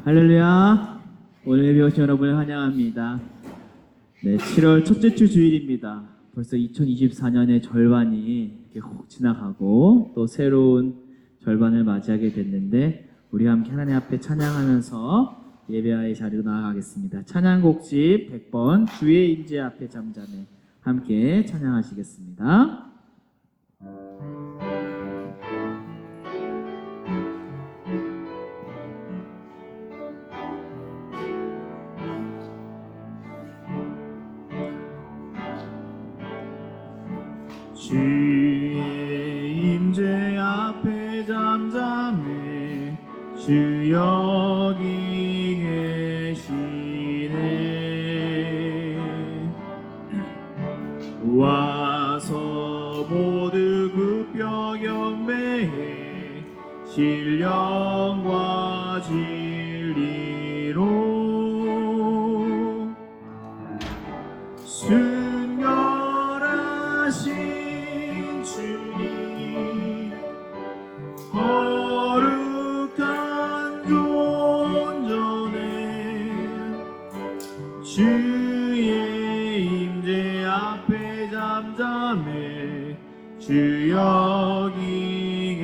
할렐루야. 오늘 예배 오신 여러분을 환영합니다. 네, 7월 첫째 주 주일입니다. 벌써 2024년의 절반이 이렇게 훅 지나가고 또 새로운 절반을 맞이하게 됐는데 우리 함께 하나님 앞에 찬양하면서 예배의 자리로 나아가겠습니다. 찬양곡집 100번 주의 임재 앞에 잠잠해 함께 찬양하시겠습니다. 주의 임재 앞에 잠잠해 주 여기 계시네. 와서 모두 굽혀 경배해 신령과 진리로 순결하신 주님 거룩한 존전에 주의 임재 앞에 잠잠해 주 여기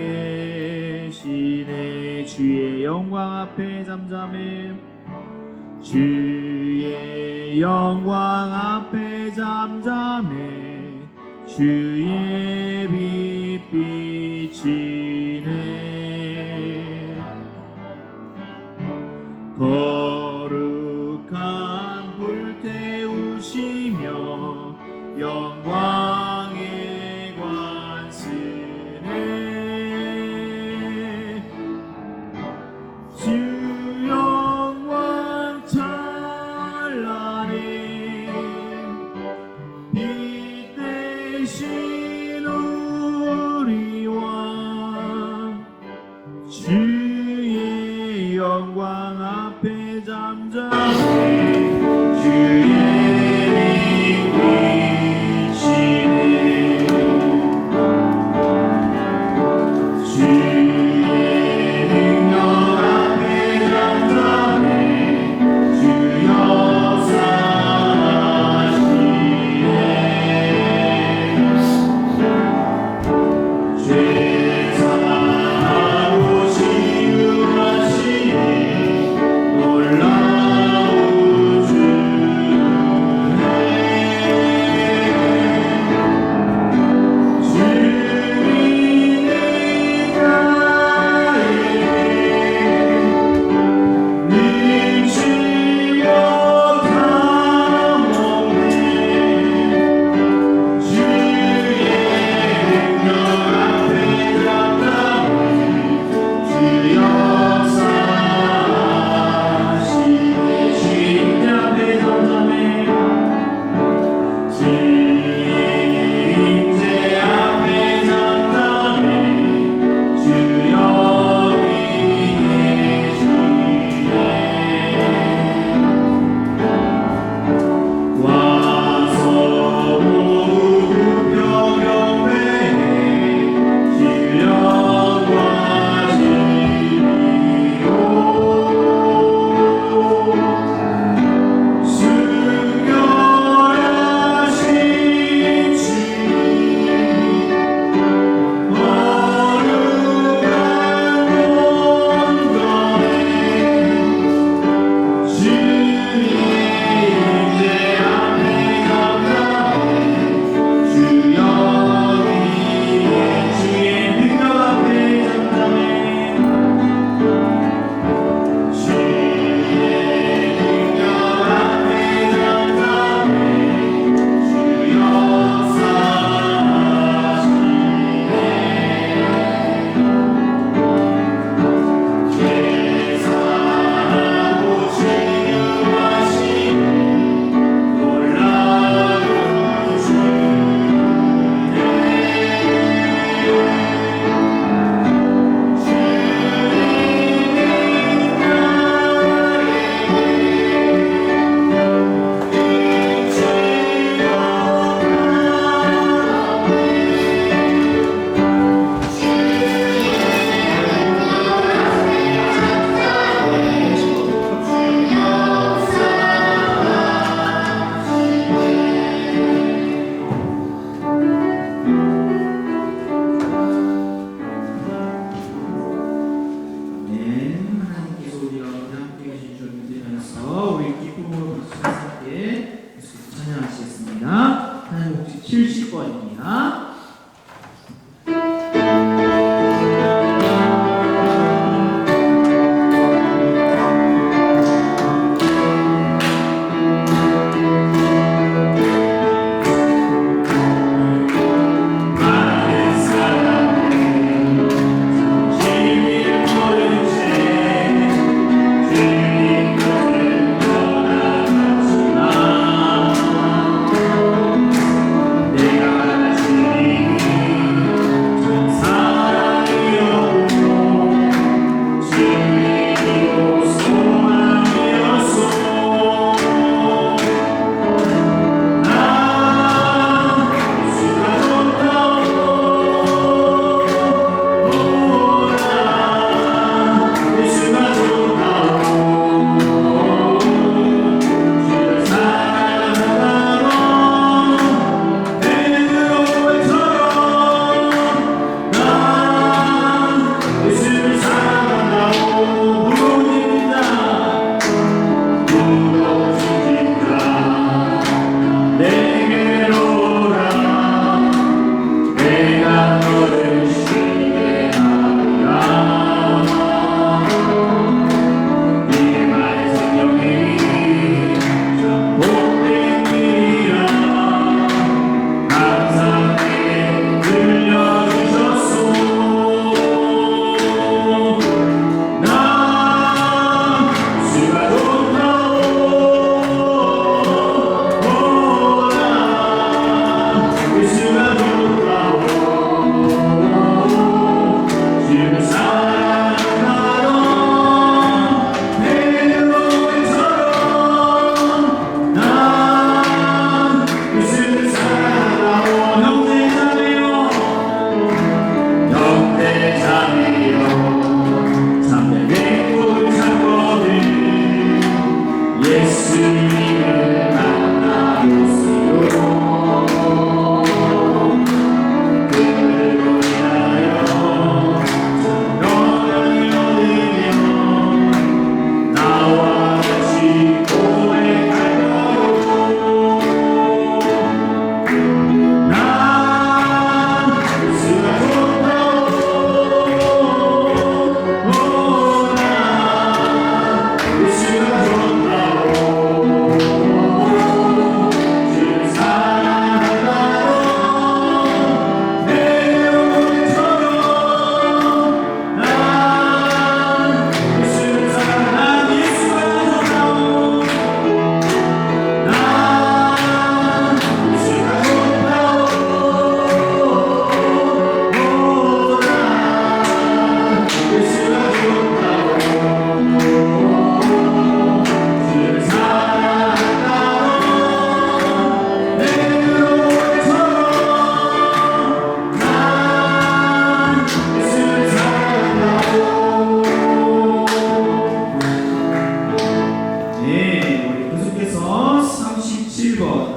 계시네. 주의 영광 앞에 잠잠해 주의 영광 앞에 잠잠해 주의 빛 비치네. 거룩한 불 태우시며 영광의 관 쓰네. 주 영광 찬란해 빛 대신 우리 왕 주의 영광 앞에 잠잠해 주의 빛 비치네. 주의 능력 앞에 잠잠해 주 역사하시네. 죄 사하고 치유하시니 놀라운 주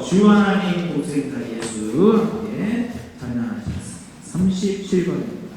주 하나님 독생자 예수 함께 찬양하시겠습니다. 37번입니다.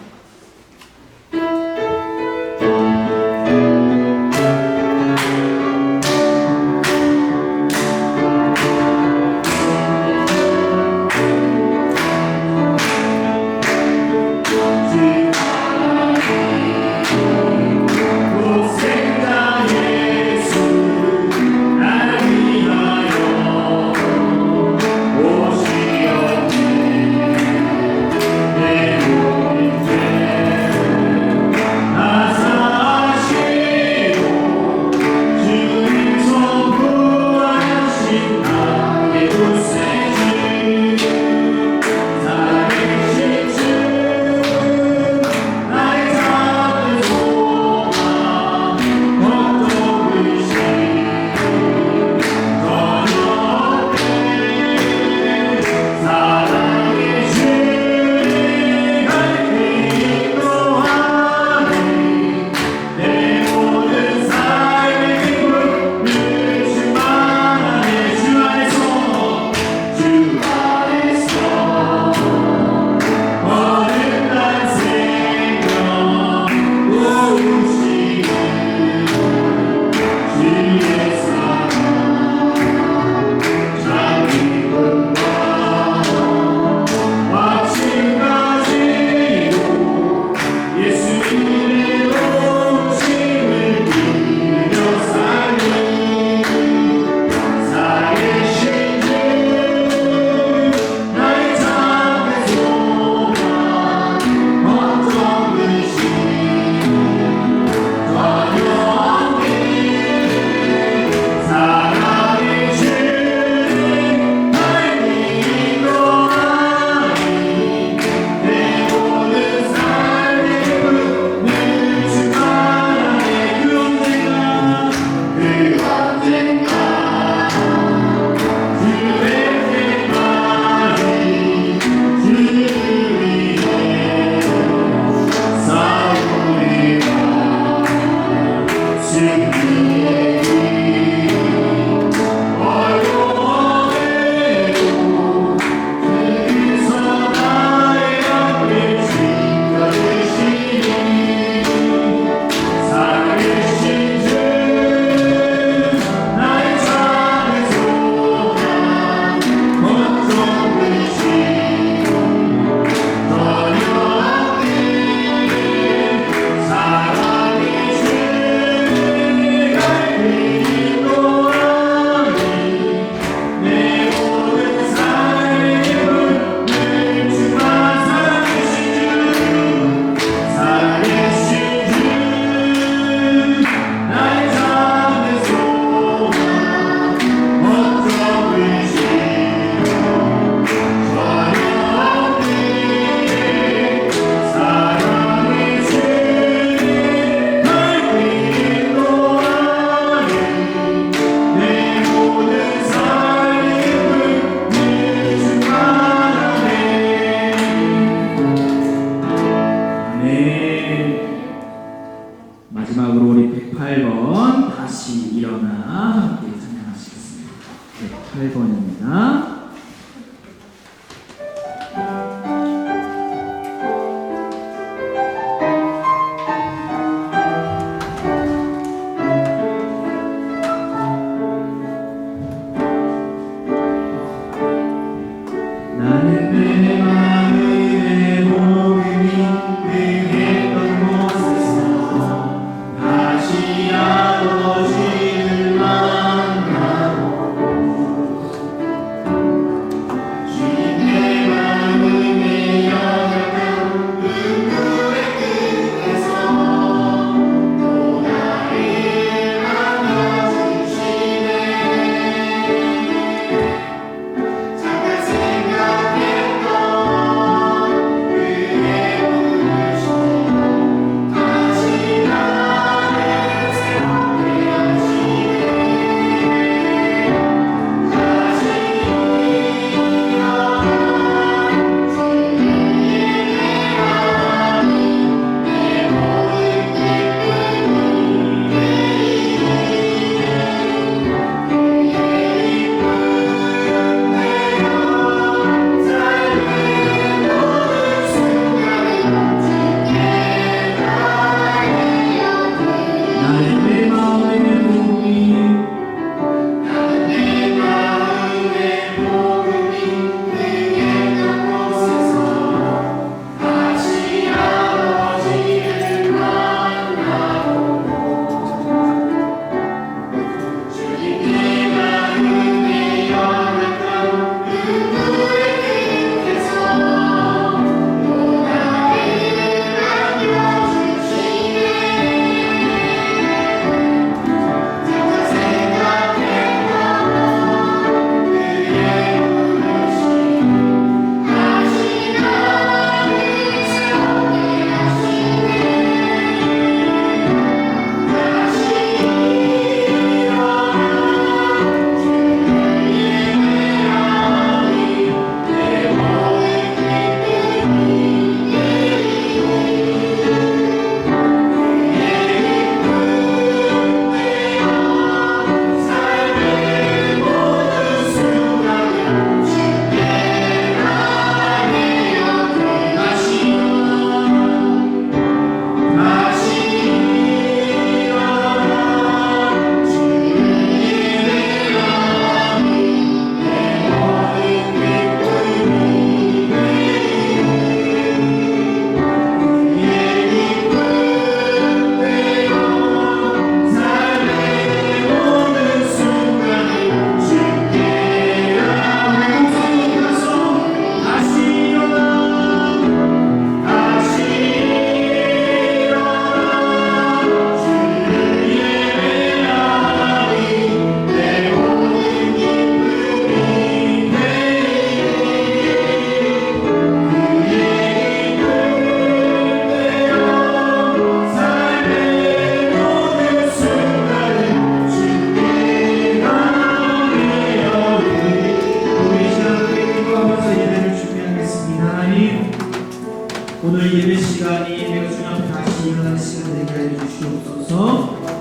마지막으로 우리 108번 다시 일어나 함께 찬양하시겠습니다. 108번입니다. 나는 내 마음의 몸이 행했던 곳에서 다시 아버지를 만나고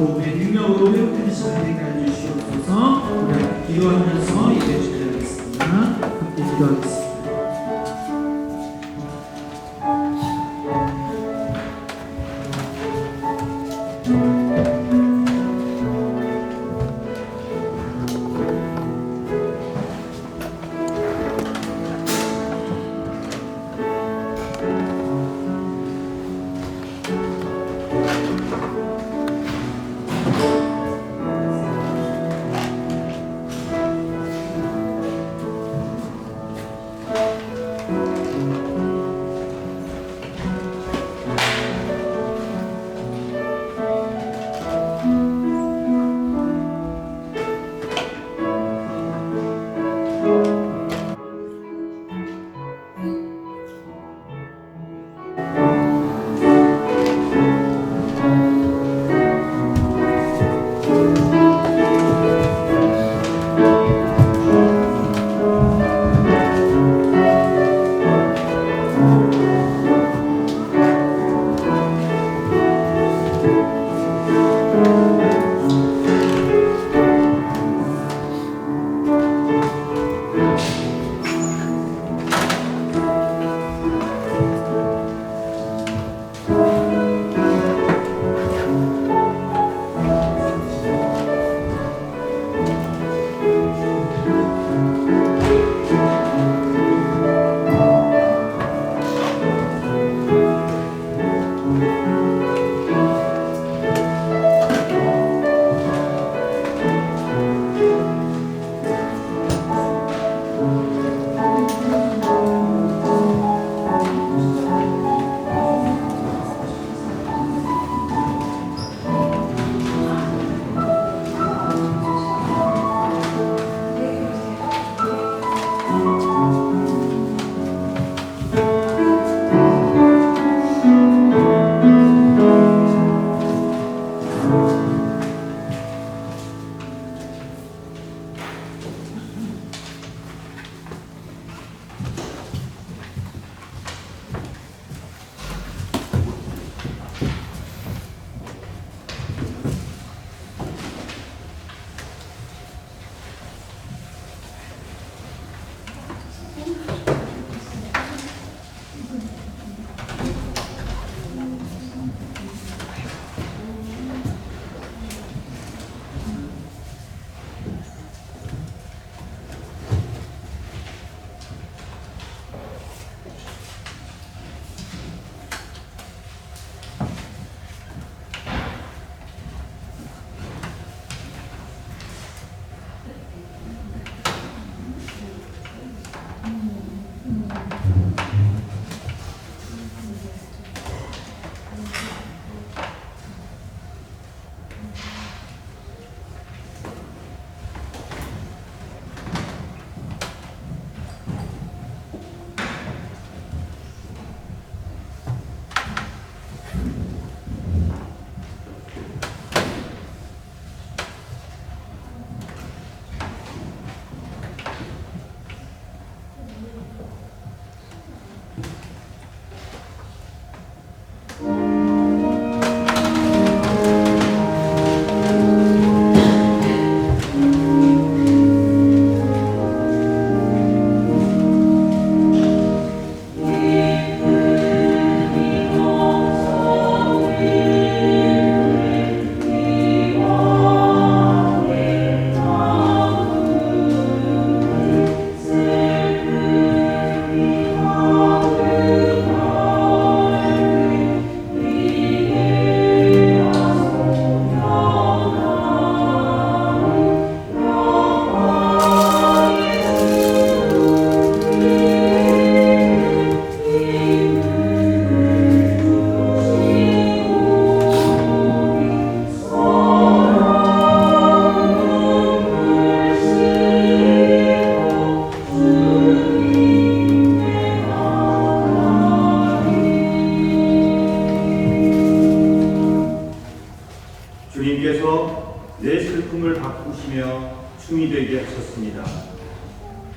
복음의 능력으로 회복되는 시간 되게 해주시옵소서. 우리 함께 기도하면서 예배 준비하겠습니다. 함께 기도하겠습니다.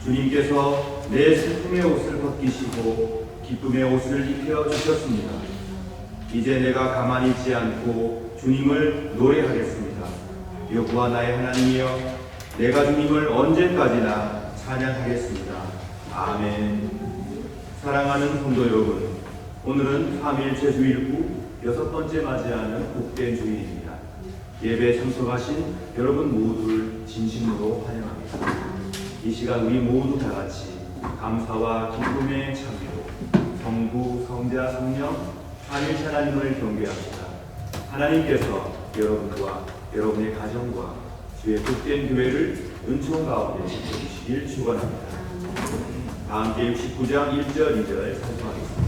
주님께서 내 슬픔의 옷을 벗기시고 기쁨의 옷을 입혀 주셨습니다. 이제 내가 가만히 있지 않고 주님을 노래하겠습니다. 여호와 나의 하나님이여, 내가 주님을 언제까지나 찬양하겠습니다. 아멘. 사랑하는 성도 여러분, 오늘은 3일째 주일 후 6번째 맞이하는 복된 주일입니다. 예배에 참석하신 여러분 모두를 진심으로 환영합니다. 이 시간 우리 모두 다 같이 감사와 기쁨의 참여로 성부, 성자, 성령, 삼위일체 하나님을 경배합니다. 하나님께서 여러분과 여러분의 가정과 주의 복된 교회를 은총 가운데 지켜주시길 축원합니다. 다 함께 69장 1절 2절 찬송하겠습니다.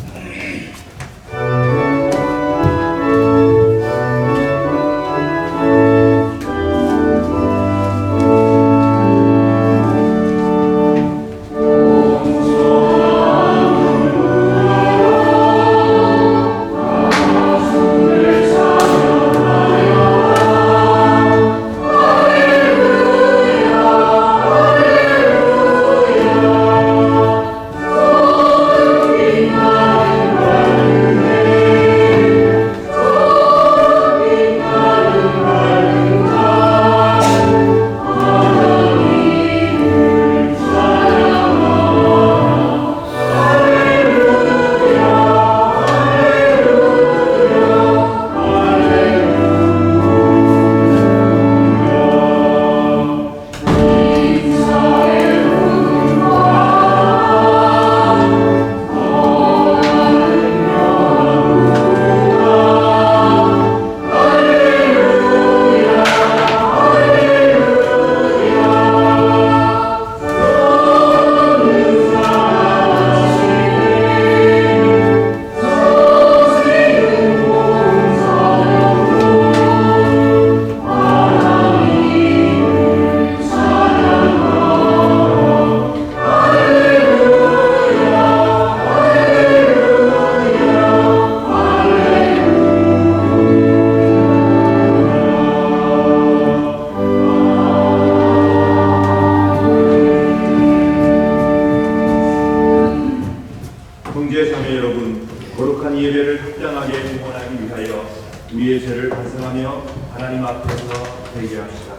우리의 죄를 반성하며 하나님 앞에서 회개합시다.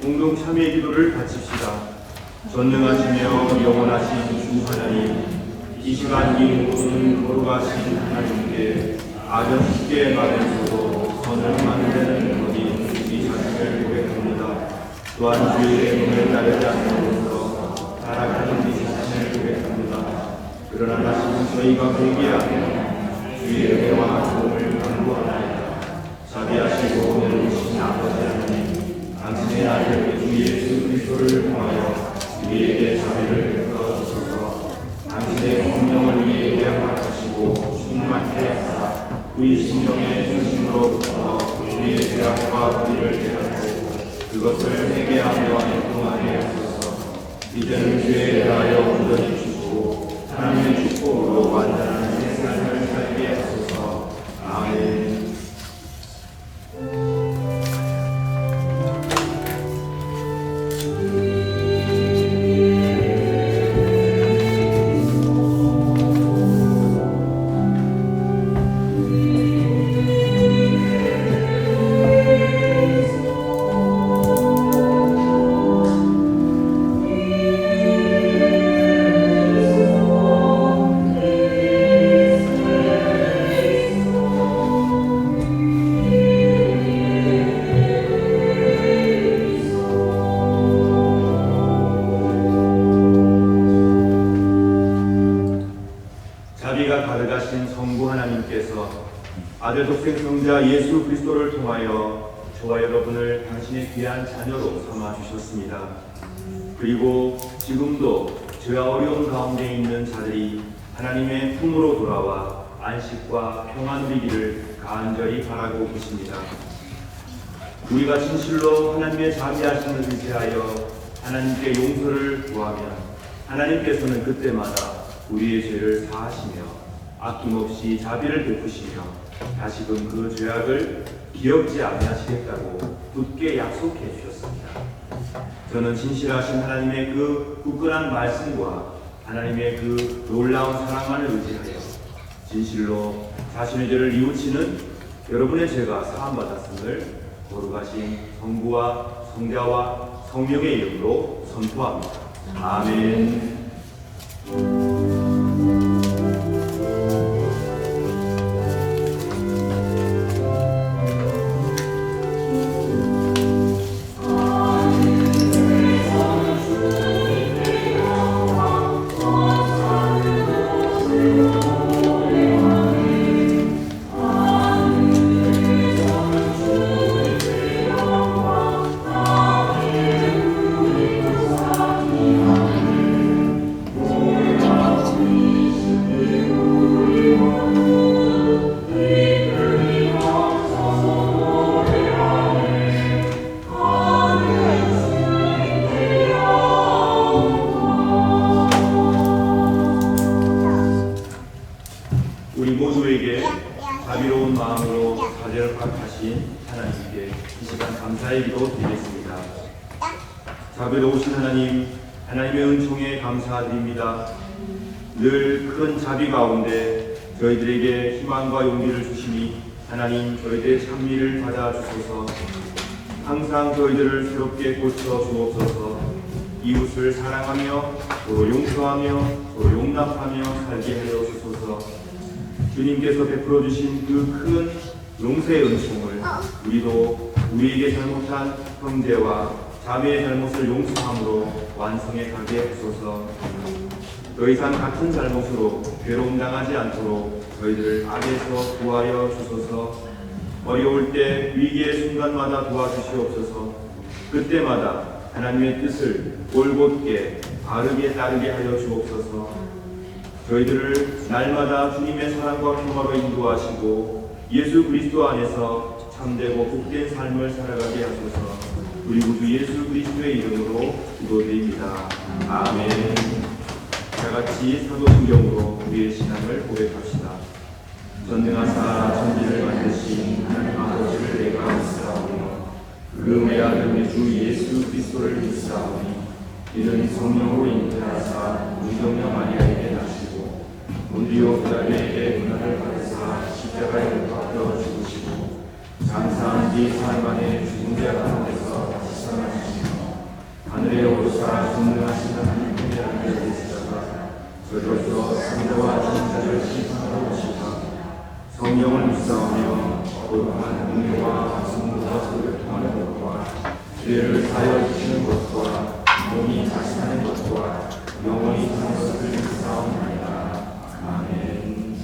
공동 참회의 기도를 바칩시다. 전능하시며 영원하신 주 하나님, 이 시간 이 모든 거룩하신 하나님께 아련쉽게 말해서도 선을 만드는 것이 이 자신을 고백합니다. 또한 주의 눈을 따르지 않으면서 타락하는 이 자신을 고백합니다. 그러나 다시 저희가 회개하며 주의 은혜와 도움을 간구하나이다. 자비하시고 은혜로우신 아버지 하나님, 당신의 아들 주 예수 그리스도를 통하여 우리에게 자비를 베풀어 주소서. 당신의 성령을 우리에게 허락하시고 충만케 하사 우리 심령의 중심으로부터 우리의 죄악과 불의를 깨닫고 그것을 회개하며 행동하게 하소서. 이제는 죄에 대하여 온전히 주시고 하나님의 축복으로 완전한 새 삶을 살게 하소서. 아멘. 자비가 가득하신 성부 하나님께서 아들 독생 성자 예수 그리스도를 통하여 저와 여러분을 당신의 귀한 자녀로 삼아 주셨습니다. 그리고 지금도 죄와 어려운 가운데 있는 자들이 하나님의 품으로 돌아와 안식과 평안 누리기를 간절히 바라고 계십니다. 우리가 진실로 하나님의 자비하심을 의지하여 하나님께 용서를 구하면 하나님께서는 그때마다 우리의 죄를 사하시며 아낌없이 자비를 베푸시며 다시금 그 죄악을 기억지 아니하시겠다고 굳게 약속해 주셨습니다. 저는 진실하신 하나님의 그 굳건한 말씀과 하나님의 그 놀라운 사랑만을 의지하여 진실로 자신의 죄를 뉘우치는 여러분의 죄가 사함받았음을 거룩하신 성부와 성자와 성령의 이름으로 선포합니다. 아멘. 우리 모두에게 자비로운 마음으로 자제를 허락하신 하나님께 이 시간 감사의 기도 드리겠습니다. 자비로우신 하나님, 하나님의 은총에 감사드립니다. 늘 큰 자비 가운데 저희들에게 희망과 용기를 주시니 하나님 저희들의 찬미를 받아주소서. 항상 저희들을 새롭게 고쳐 주옵소서. 이웃을 사랑하며 서로 용서하며 서로 용납하며 살게 하여 주소서. 주님께서 베풀어 주신 그 큰 용서의 은총을 우리도 우리에게 잘못한 형제와 자매의 잘못을 용서함으로 완성해 가게 하소서. 더 이상 같은 잘못으로 괴로움 당하지 않도록 저희들을 악에서 구하여 주소서. 어려울 때 위기의 순간마다 도와주시옵소서. 그때마다 하나님의 뜻을 올곧게 바르게 따르게 하여 주옵소서. 저희들을 날마다 주님의 사랑과 평화로 인도하시고 예수 그리스도 안에서 참되고 복된 삶을 살아가게 하소서. 우리 구주 예수 그리스도의 이름으로 기도드립니다. 아멘. 다같이 사도신경으로 우리의 신앙을 고백합시다. 전능하사 천지를 만드신 하나님 아버지를 내가 믿사오니 그 외아들 우리 주 예수 그리스도를 믿사오니 이는 성령으로 잉태하사 무정령 마리아에게 나시고 본디오 피라토에게 고난을 받으사 십자가에 못 박혀 죽으시고 장사한 뒤 사흘 만에 죽은 자 가운데서 다시 살아나시며 하늘에 오르사 전능하신 하나님께 앉아 계시다가 저로서 상자와 진자를 심판하러 오시다. 성령을 믿사오며 거룩한 은혜와 성도와 소교통하는 것과 죄를 사하여 주시는 것과 몸이 다시 사는 것과 영원히 사는 것을 믿사옵나이다. 아멘.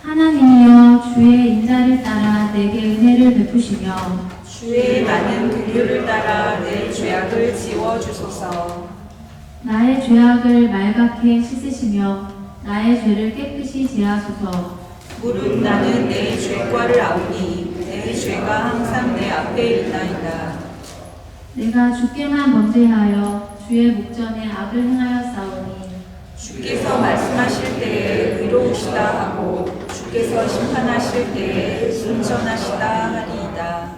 하나님이여 주의 인자를 따라 내게 은혜를 베푸시며 주의 많은 긍휼을 따라 내 죄악을 지워 주소서. 나의 죄악을 말갛게 씻으시며 나의 죄를 깨끗이 제하소서. 무릇 나는 내 죄과를 아오니 내 죄가 항상 내 앞에 있나이다. 내가 주께만 범죄하여 주의 목전에 악을 행하였사오니 주께서 말씀하실 때에 의로우시다 하고 주께서 심판하실 때에 순전하시다 하리이다.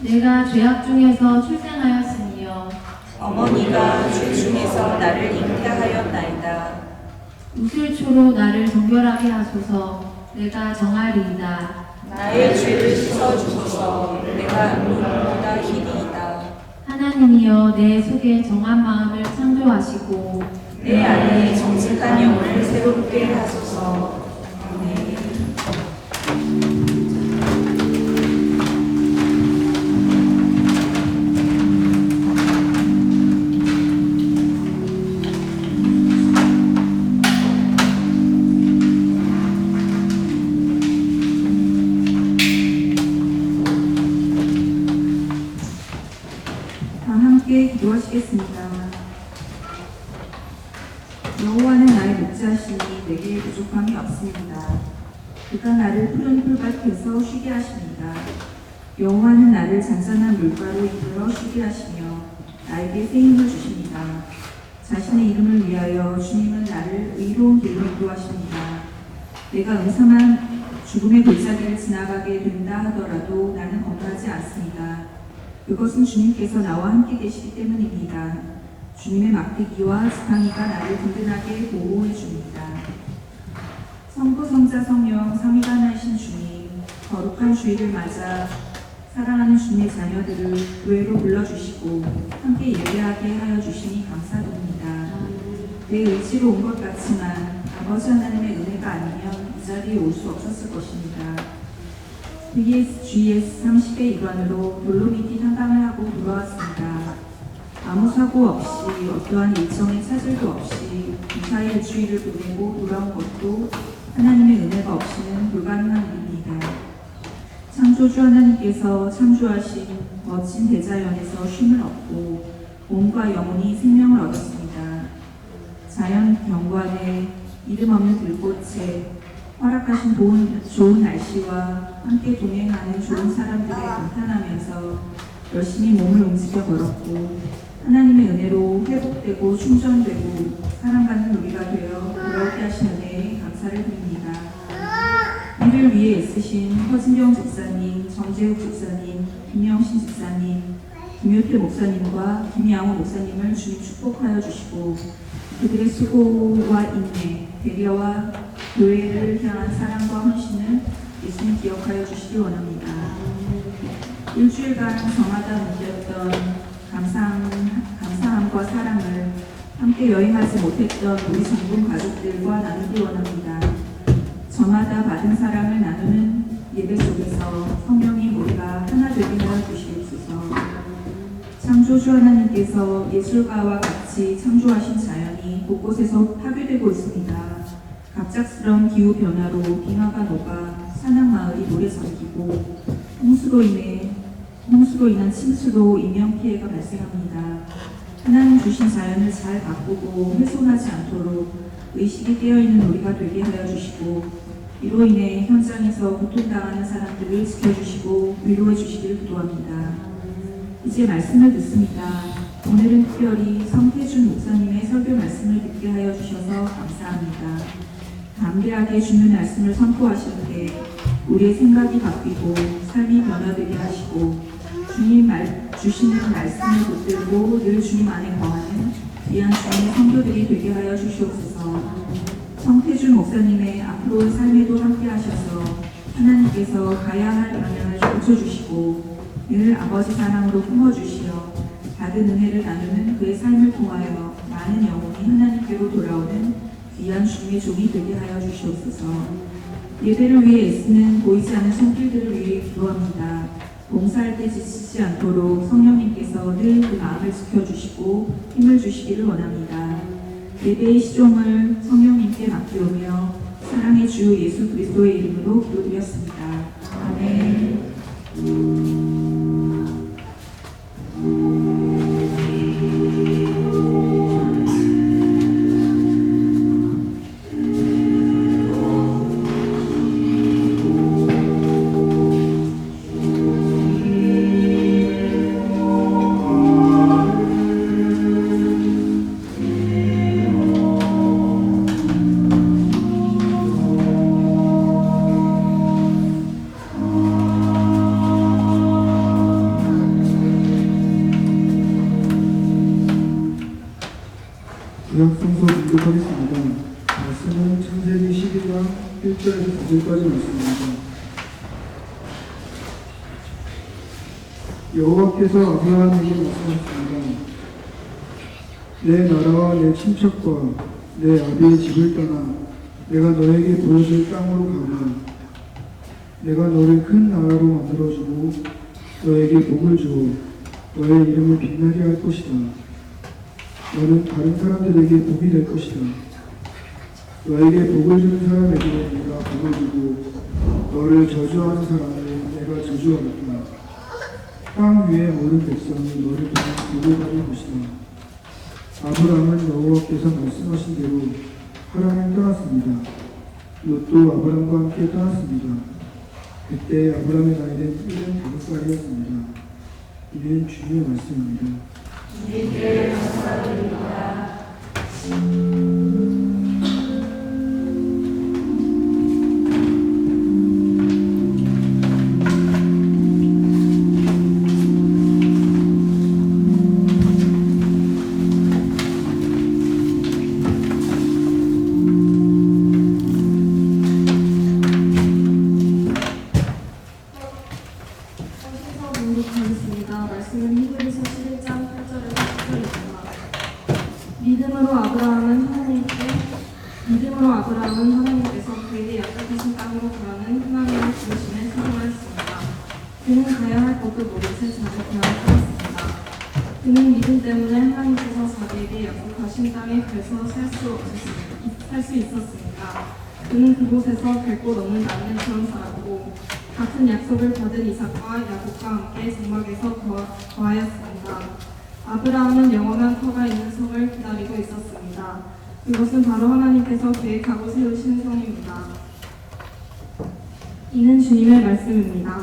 내가 죄악 중에서 출생하였으니요 어머니가 죄 중에서 나를 잉태하였나이다. 우슬초로 나를 정결하게 하소서. 내가 정하리이다. 나의 죄를 씻어 주소서. 내가 눈보다 희리이다. 하나님이여 내 속에 정한 마음을 창조하시고 내 안에 정직한 영을 새롭게 하소서. 아멘. 함께 기도하시겠습니다. 여호와는 나의 목자시니 내게 부족함이 없습니다. 그가 나를 푸른 풀밭에서 쉬게 하십니다. 여호와는 나를 잔잔한 물가로 이끌어 쉬게 하시며 나에게 새 힘을 주십니다. 자신의 이름을 위하여 주님은 나를 의로운 길로 인도하십니다. 내가 음산한 죽음의 골짜기를 지나가게 된다 하더라도 나는 겁나지 않습니다. 그것은 주님께서 나와 함께 계시기 때문입니다. 주님의 막대기와 지팡이가 나를 든든하게 보호해 줍니다. 성부, 성자, 성령, 삼위가 하나이신 주님, 거룩한 주일을 맞아 사랑하는 주님의 자녀들을 교회로 불러주시고 함께 예배하게 하여 주시니 감사드립니다. 내 의지로 온 것 같지만 아버지 하나님의 은혜가 아니면 이 자리에 올 수 없었을 것입니다. VSGS 30의 일환으로 돌로미티 탐방을 하고 돌아왔습니다. 아무 사고 없이 어떠한 일정의 차질도 없이 무사히 일주일을 보내고 돌아온 것도 하나님의 은혜가 없이는 불가능한 일입니다. 창조주 하나님께서 창조하신 멋진 대자연에서 쉼을 얻고 몸과 영혼이 생명을 얻었습니다. 자연 경관에 이름 없는 들꽃에 허락하신 좋은 날씨와 함께 동행하는 좋은 사람들에 감탄하면서 열심히 몸을 움직여 걸었고 하나님의 은혜로 회복되고 충전되고 사랑받는 우리가 되어 돌아오게 하신 은혜에 감사를 드립니다. 이를 위해 애쓰신 허진경 집사님, 정재욱 집사님, 김영신 집사님, 김효태 목사님과 김양호 목사님을 주님 축복하여 주시고 그들의 수고와 인내, 배려와 교회를 향한 사랑과 헌신을 예수님 기억하여 주시기 원합니다. 일주일간 저마다 느꼈던 감사함과 사랑을 함께 여행하지 못했던 우리 전군 가족들과 나누기 원합니다. 저마다 받은 사랑을 나누는 예배 속에서 성령님 우리가 하나 되게 하여 주시옵소서. 창조주 하나님께서 예술가와 같이 창조하신 자연이 곳곳에서 파괴되고 있습니다. 갑작스러운 기후 변화로 빙하가 녹아 산악 마을이 물에 잠기고 홍수로 인한 침수로 인명 피해가 발생합니다. 하나님 주신 자연을 잘 가꾸고 훼손하지 않도록 의식이 깨어있는 우리가 되게 하여 주시고 이로 인해 현장에서 고통당하는 사람들을 지켜주시고 위로해 주시길 기도합니다. 이제 말씀을 듣습니다. 오늘은 특별히 성태준 목사님의 설교 말씀을 듣게 하여 주셔서 감사합니다. 담대하게 주는 말씀을 선포하시는데 우리의 생각이 바뀌고 삶이 변화되게 하시고 주님 주시는 말씀을 붙들고 늘 주님 안에 거하는 귀한 주님의 성도들이 되게 하여 주시옵소서. 성태준 목사님의 앞으로의 삶에도 함께 하셔서 하나님께서 가야 할 방향을 고쳐주시고 늘 아버지 사랑으로 품어주시어 받은 은혜를 나누는 그의 삶을 통하여 많은 영혼이 하나님께로 돌아오는 귀한 주님의 종이 되게 하여 주시옵소서. 예배를 위해 애쓰는 보이지 않는 손길들을 위해 기도합니다. 봉사할 때 지치지 않도록 성령님께서 늘 그 마음을 지켜주시고 힘을 주시기를 원합니다. 예배의 시종을 성령님께 맡기오며 사랑의 주 예수 그리스도의 이름으로 기도드렸습니다. 아멘. 구약성서 공독하겠습니다. 말씀은 창세기 12장 1절에서 9절까지 말씀입니다. 여호와께서 아브라함에게 말씀하셨습니다. 내 나라와 내 친척과 내 아비의 집을 떠나 내가 너에게 보여줄 땅으로 가면 내가 너를 큰 나라로 만들어주고 너에게 복을 주어 너의 이름을 빛나게 할 것이다. 너는 다른 사람들에게 복이 될 것이다. 너에게 복을 주는 사람에게 내가 복을 주고 너를 저주하는 사람을 내가 저주하겠다. 땅 위에 모든 백성이 너를 보고 보고받을 것이다. 아브라함은 여호와께서 말씀하신 대로 하란을 떠났습니다. 롯도 아브라함과 함께 떠났습니다. 그때 아브라함의 나이는 75살이었습니다. 이는 주님의 말씀입니다. 성서 공독하겠습니다. 말씀은 히브리서 11장 8절에서 10절입니다. 믿음으로 아브라함은 하나님께서 그에게 약속하신 땅으로 가라는 하나님의 부르심에 순종하였습니다. 그는 가야 할 것도 모른 채 자주 고향을 떠났습니다. 그는 믿음 때문에 하나님께서 자기에게 약속하신 땅에 가서 살 수 있었습니다. 그는 그곳에서 갈 곳 없는 난민처럼 살았고 같은 약속을 받은 이삭과 야곱과 함께 장막에서 거하였습니다. 아브라함은 영원한 터가 있는 성을 기다리고 있었습니다. 그것은 바로 하나님께서 계획하고 세우신 성입니다. 이는 주님의 말씀입니다.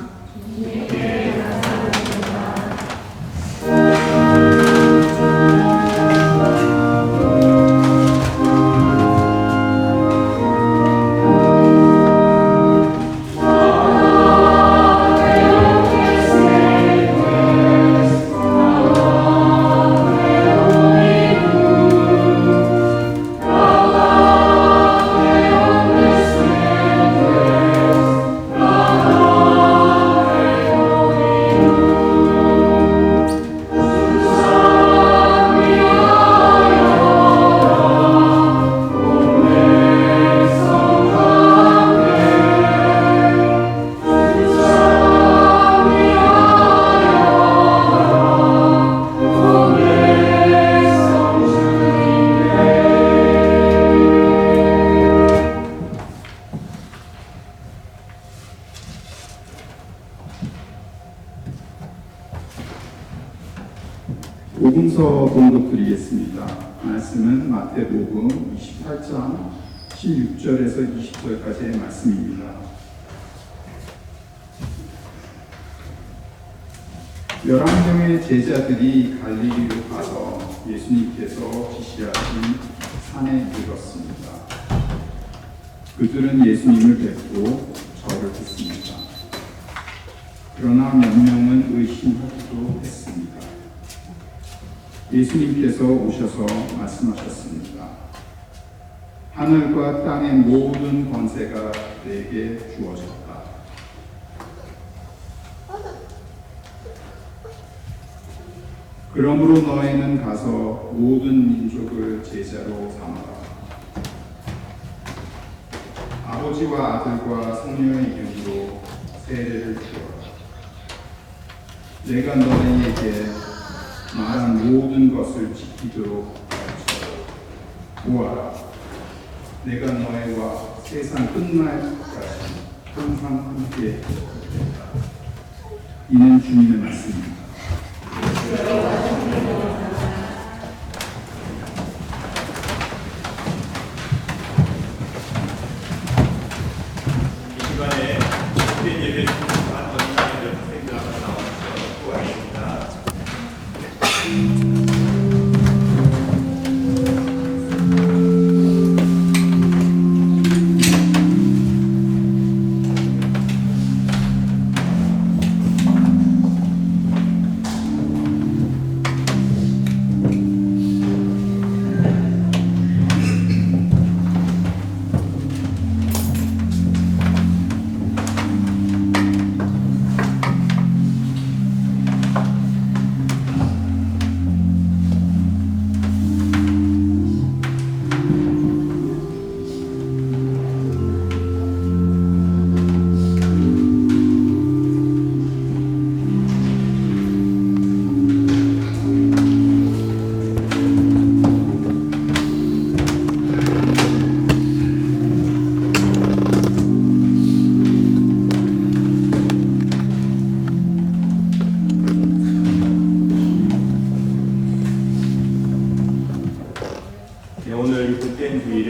복음서 봉독 드리겠습니다. 말씀은 마태복음 28장 16절에서 20절까지의 말씀입니다. 열왕경의 제자들이 갈릴리로 가서 예수님께서 지시하신 산에 이르렀습니다. 그들은 예수님을 뵙고 절을 했습니다. 그러나 몇 명은 의심하기도 했습니다. 예수님께서 오셔서 말씀하셨습니다. 하늘과 땅의 모든 권세가 내게 주어졌다. 그러므로 너희는 가서 모든 민족을 제자로 삼아라. 아버지와 아들과 성령의 이름으로 세례를 주어라. 내가 너희에게 말한 모든 것을 지키도록 가르쳐라. 보아라, 내가 너희와 세상 끝날까지 항상 함께 있다. 이는 주님의 말씀입니다. 이 시간에 주된 예배 중심한 어린이들 학생들 앞에 나와서 구하겠습니다.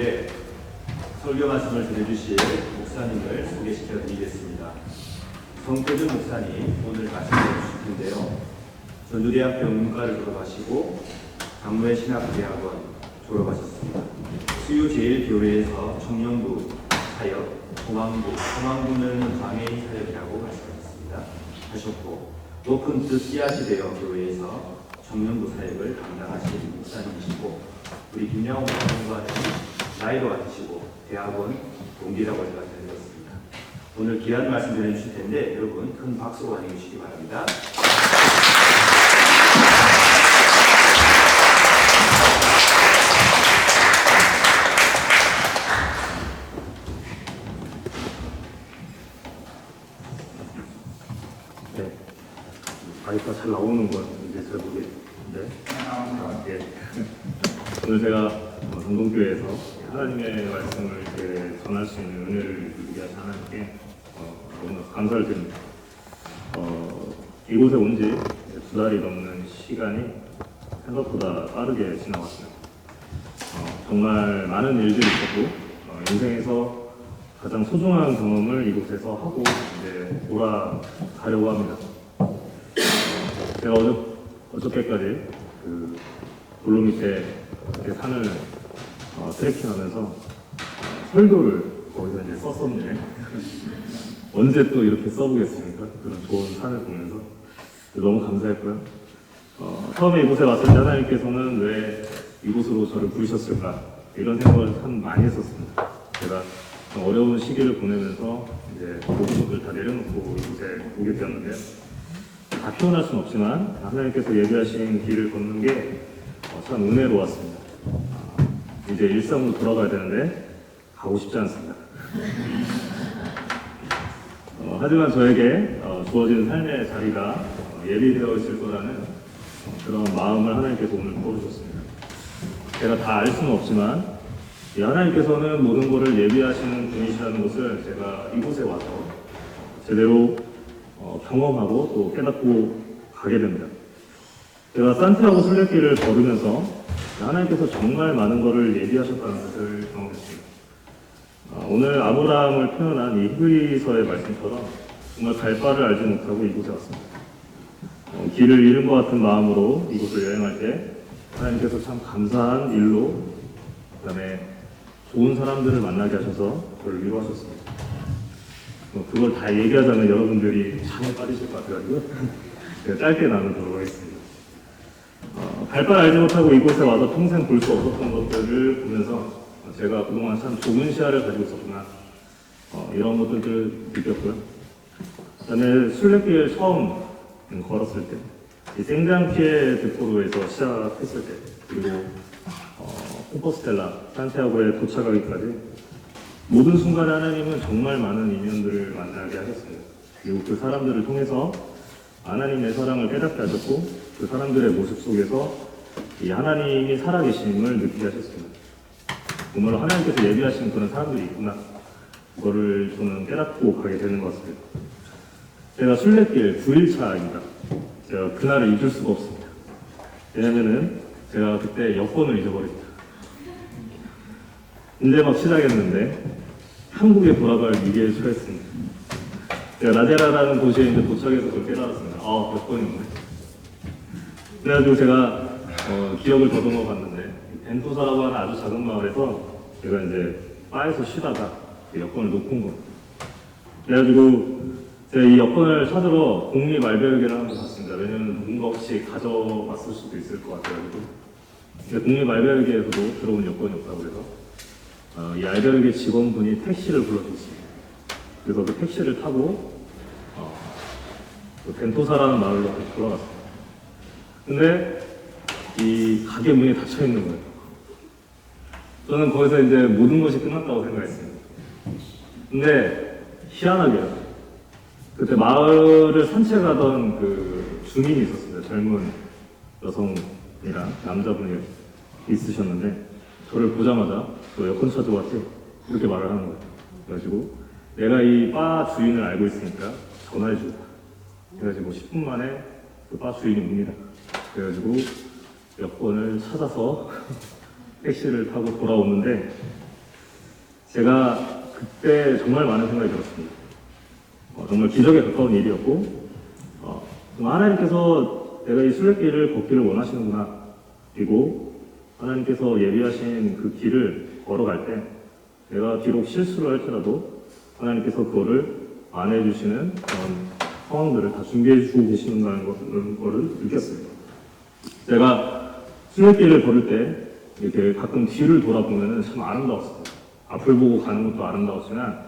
후에 설교 말씀을 전해주실 목사님을 소개시켜 드리겠습니다. 성태준 목사님 오늘 말씀해 주실 텐데요. 전주대학교 문과를 졸업하시고 장로의 신학대학원 졸업하셨습니다. 수유제일교회에서 청년부 사역, 공항부는 장애인 사역이라고 말씀하셨습니다. 하셨고 높은 뜻 씨앗이되어 교회에서 청년부 사역을 담당하신 목사님이시고 우리 김양호 목사님과는 나이도 같으시고 대학원 동기라고 제가 전해드렸습니다. 오늘 귀한 말씀 전해주실 텐데 여러분 큰 박수로 환영해 주시기 바랍니다. 네, 마이크가 잘 나오는 건 이제 잘 모르겠는데 예. 오늘 제가 동동교회에서 하나님의 말씀을 이렇게 전할 수 있는 은혜를 누리게 하신 하나님께 너무 감사를 드립니다. 이곳에 온 지 2달이 넘는 시간이 생각보다 빠르게 지나갔습니다. 정말 많은 일들이 있었고 인생에서 가장 소중한 경험을 이곳에서 하고 이제 돌아가려고 합니다. 제가 어저께까지 그 돌로 밑에 이렇게 산을 트레킹하면서 설교를 거기서 이제 썼었는데 언제 또 이렇게 써보겠습니까? 그런 좋은 산을 보면서 너무 감사했고요. 처음에 이곳에 왔을 때 하나님께서는 왜 이곳으로 저를 부르셨을까 이런 생각을 참 많이 했었습니다. 제가 어려운 시기를 보내면서 이제 모든 것을 다 내려놓고 이곳에 오게 되었는데요. 다 표현할 수는 없지만 하나님께서 예비하신 길을 걷는 게 참 은혜로웠습니다. 이제 일상으로 돌아가야 되는데 가고 싶지 않습니다. 하지만 저에게 주어진 삶의 자리가 예비되어 있을 거라는 그런 마음을 하나님께서 오늘 부어주셨습니다. 제가 다 알 수는 없지만 하나님께서는 모든 것을 예비하시는 분이시라는 것을 제가 이곳에 와서 제대로 경험하고 또 깨닫고 가게 됩니다. 제가 산티아고 순례길을 걸으면서 하나님께서 정말 많은 것을 예비하셨다는 것을 경험했습니다. 오늘 아브라함을 표현한 이 히브리서의 말씀처럼 정말 갈 바를 알지 못하고 이곳에 왔습니다. 길을 잃은 것 같은 마음으로 이곳을 여행할 때 하나님께서 참 감사한 일로 그다음에 좋은 사람들을 만나게 하셔서 저를 위로하셨습니다. 그걸 다 얘기하자면 여러분들이 잠에 빠지실 것 같아가지고 제가 짧게 나누도록 하겠습니다. 갈 바를 알지 못하고 이곳에 와서 평생 볼 수 없었던 것들을 보면서 제가 그동안 참 좁은 시야를 가지고 있었구나 이런 것들을 느꼈고요. 그다음에 순례길 처음 걸었을 때 이 생장피에 드포로에서 시작했을 때 그리고 콤포스텔라 산티아고에 도착하기까지 모든 순간에 하나님은 정말 많은 인연들을 만나게 하셨습니다. 그리고 그 사람들을 통해서 하나님의 사랑을 깨닫게 하셨고 그 사람들의 모습 속에서 이 하나님이 살아계심을 느끼게 하셨습니다. 정말로 하나님께서 예비하신 그런 사람들이 있구나. 그거를 저는 깨닫고 가게 되는 것 같습니다. 제가 순례길 9일차입니다. 제가 그날을 잊을 수가 없습니다. 왜냐면은 제가 그때 여권을 잊어버렸습니다. 이제 막 시작했는데 한국에 돌아갈 위기에 처했습니다. 제가 라제라라는 도시에 이제 도착해서 그걸 깨달았습니다. 여권이 없네. 그래가지고 제가 기억을 더듬어 봤는데 벤토사라고 하는 아주 작은 마을에서 제가 이제 바에서 쉬다가 여권을 놓고 온 겁니다. 그래가지고 제가 이 여권을 찾으러 국립알베르게를 한번 갔습니다. 왜냐면 누군가 혹시 가져갔을 수도 있을 것 같아가지고 국립알베르게에서도 들어온 여권이 없다고 그래서 이 알베르게 직원분이 택시를 불러줬습니다. 그래서 그 택시를 타고 그 벤토사라는 마을로 돌아갔습니다. 근데 이 가게 문이 닫혀 있는 거예요. 저는 거기서 이제 모든 것이 끝났다고 생각했습니다. 근데 희한하게요. 그때 마을을 산책하던 그 주민이 있었습니다. 젊은 여성이랑 남자분이 있으셨는데 저를 보자마자 너 여권 찾으러 왔지? 이렇게 말을 하는 거예요. 그래가지고 내가 이 바 주인을 알고 있으니까 전화해주고 그래가지고 10분 만에 그 바 주인이 옵니다. 그래가지고 여권을 찾아서 택시를 타고 돌아오는데 제가 그때 정말 많은 생각이 들었습니다. 정말 기적에 가까운 일이었고, 정말 하나님께서 내가 이 순례길을 걷기를 원하시는구나. 그리고 하나님께서 예비하신 그 길을 걸어갈 때 내가 비록 실수를 할지라도 하나님께서 그거를 안내해 주시는 그런 상황들을 다 준비해 주고 계시는다는 거를 느꼈습니다. 제가 순례길을 걸을 때 이렇게 가끔 뒤를 돌아보면 참 아름다웠습니다. 앞을 보고 가는 것도 아름다웠지만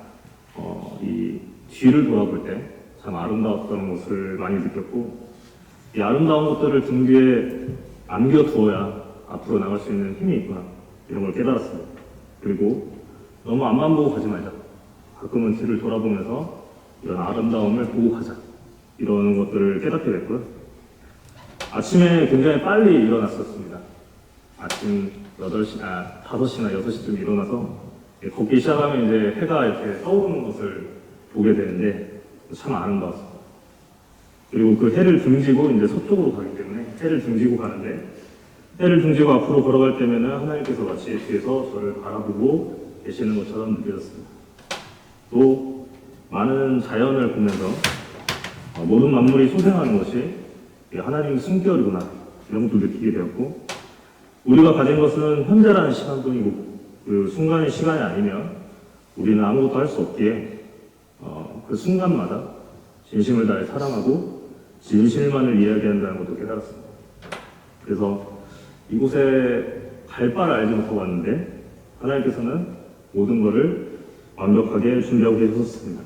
이 뒤를 돌아볼 때 참 아름다웠던 것을 많이 느꼈고, 이 아름다운 것들을 등 뒤에 남겨두어야 앞으로 나갈 수 있는 힘이 있구나, 이런 걸 깨달았습니다. 그리고 너무 앞만 보고 가지 말자. 가끔은 뒤를 돌아보면서 이런 아름다움을 보고 가자, 이런 것들을 깨닫게 됐고요. 아침에 굉장히 빨리 일어났었습니다. 아침 5시나 6시쯤 일어나서 걷기 시작하면 이제 해가 이렇게 떠오르는 것을 보게 되는데 참 아름다웠습니다. 그리고 그 해를 등지고 이제 서쪽으로 가기 때문에 해를 등지고 가는데, 해를 등지고 앞으로 걸어갈 때면은 하나님께서 마치 뒤에서 저를 바라보고 계시는 것처럼 느껴졌습니다. 또 많은 자연을 보면서 모든 만물이 소생하는 것이 하나님의 숨결이구나, 이런 것도 느끼게 되었고, 우리가 가진 것은 현재라는 시간뿐이고 그 순간의 시간이 아니면 우리는 아무것도 할 수 없기에 그 순간마다 진심을 다해 사랑하고 진실만을 이야기한다는 것도 깨달았습니다. 그래서 이곳에 갈 바를 알지 못하고 왔는데 하나님께서는 모든 것을 완벽하게 준비하고 계셨습니다.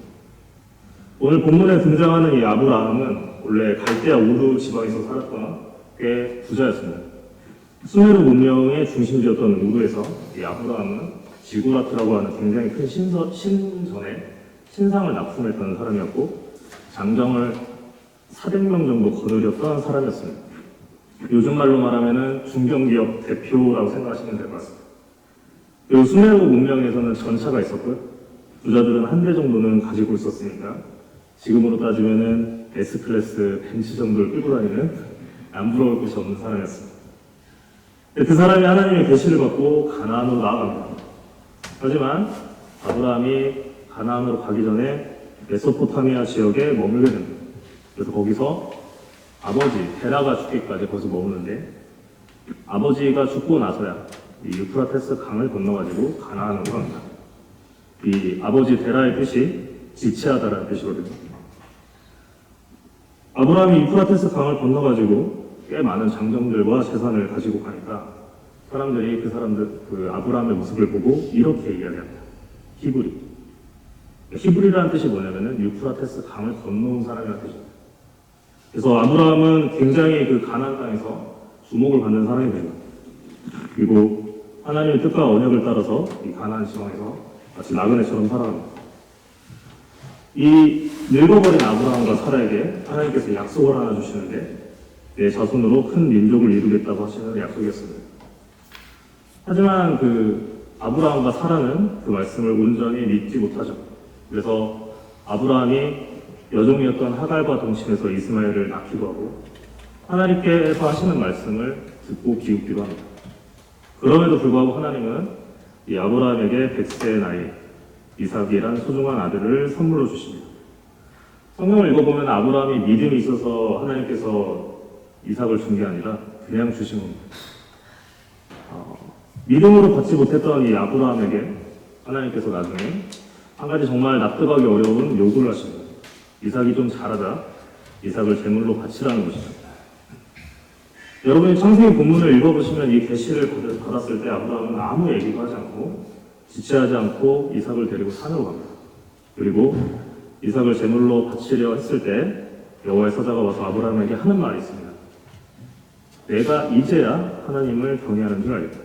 오늘 본문에 등장하는 이 아브라함은 원래 갈대아 우르 지방에서 살았던 꽤 부자였습니다. 수메르 문명의 중심지였던 우르에서 이 아브라함은 지구라트라고 하는 굉장히 큰 신전에 신상을 납품했던 사람이었고, 장정을 400명 정도 거느렸던 사람이었습니다. 요즘 말로 말하면은 중견기업 대표라고 생각하시면 될 것 같습니다. 그리고 수메르 문명에서는 전차가 있었고요. 부자들은 한 대 정도는 가지고 있었으니까 지금으로 따지면은 S클래스 벤츠 정도를 끌고 다니는 안 부러울 곳이 없는 사람이었습니다. 그 사람이 하나님의 계시를 받고 가나안으로 나아갑니다. 하지만 아브라함이 가나안으로 가기 전에 메소포타미아 지역에 머물게 됩니다. 그래서 거기서 아버지 데라가 죽기까지 거기서 머무는데, 아버지가 죽고 나서야 이 유프라테스 강을 건너가지고 가나안으로 갑니다. 이 아버지 데라의 뜻이 지체하다라는 뜻이거든요. 아브라함이 유프라테스 강을 건너가지고 꽤 많은 장정들과 재산을 가지고 가니까 사람들이 그 아브라함의 모습을 보고 이렇게 이야기합니다. 히브리라는 뜻이 뭐냐면은 유프라테스 강을 건너온 사람이라는 뜻입니다. 그래서 아브라함은 굉장히 그 가나안 땅에서 주목을 받는 사람이 됩니다. 그리고 하나님의 뜻과 언약을 따라서 이 가나안 지방에서 마치 나그네처럼 살아갑니다. 이 늙어버린 아브라함과 사라에게 하나님께서 약속을 하나 주시는데, 내 자손으로 큰 민족을 이루겠다고 하시는 약속이었습니다. 하지만 그 아브라함과 사라는 그 말씀을 온전히 믿지 못하죠. 그래서 아브라함이 여종이었던 하갈과 동침해서 이스마엘을 낳기도 하고 하나님께서 하시는 말씀을 듣고 기웃기도 합니다. 그럼에도 불구하고 하나님은 이 아브라함에게 100세의 나이 이삭이란 소중한 아들을 선물로 주십니다. 성경을 읽어보면 아브라함이 믿음이 있어서 하나님께서 이삭을 준 게 아니라 그냥 주신 겁니다. 믿음으로 받지 못했던 이 아브라함에게 하나님께서 나중에 한 가지 정말 납득하기 어려운 요구를 하십니다. 이삭이 좀 자라자 이삭을 제물로 바치라는 것이죠. 여러분이 창세기 본문을 읽어보시면 이 계시를 받았을 때 아브라함은 아무 얘기도 하지 않고 지체하지 않고 이삭을 데리고 산으로 갑니다. 그리고 이삭을 제물로 바치려 했을 때 여호와의 사자가 와서 아브라함에게 하는 말이 있습니다. 내가 이제야 하나님을 경외하는 줄 알겠다.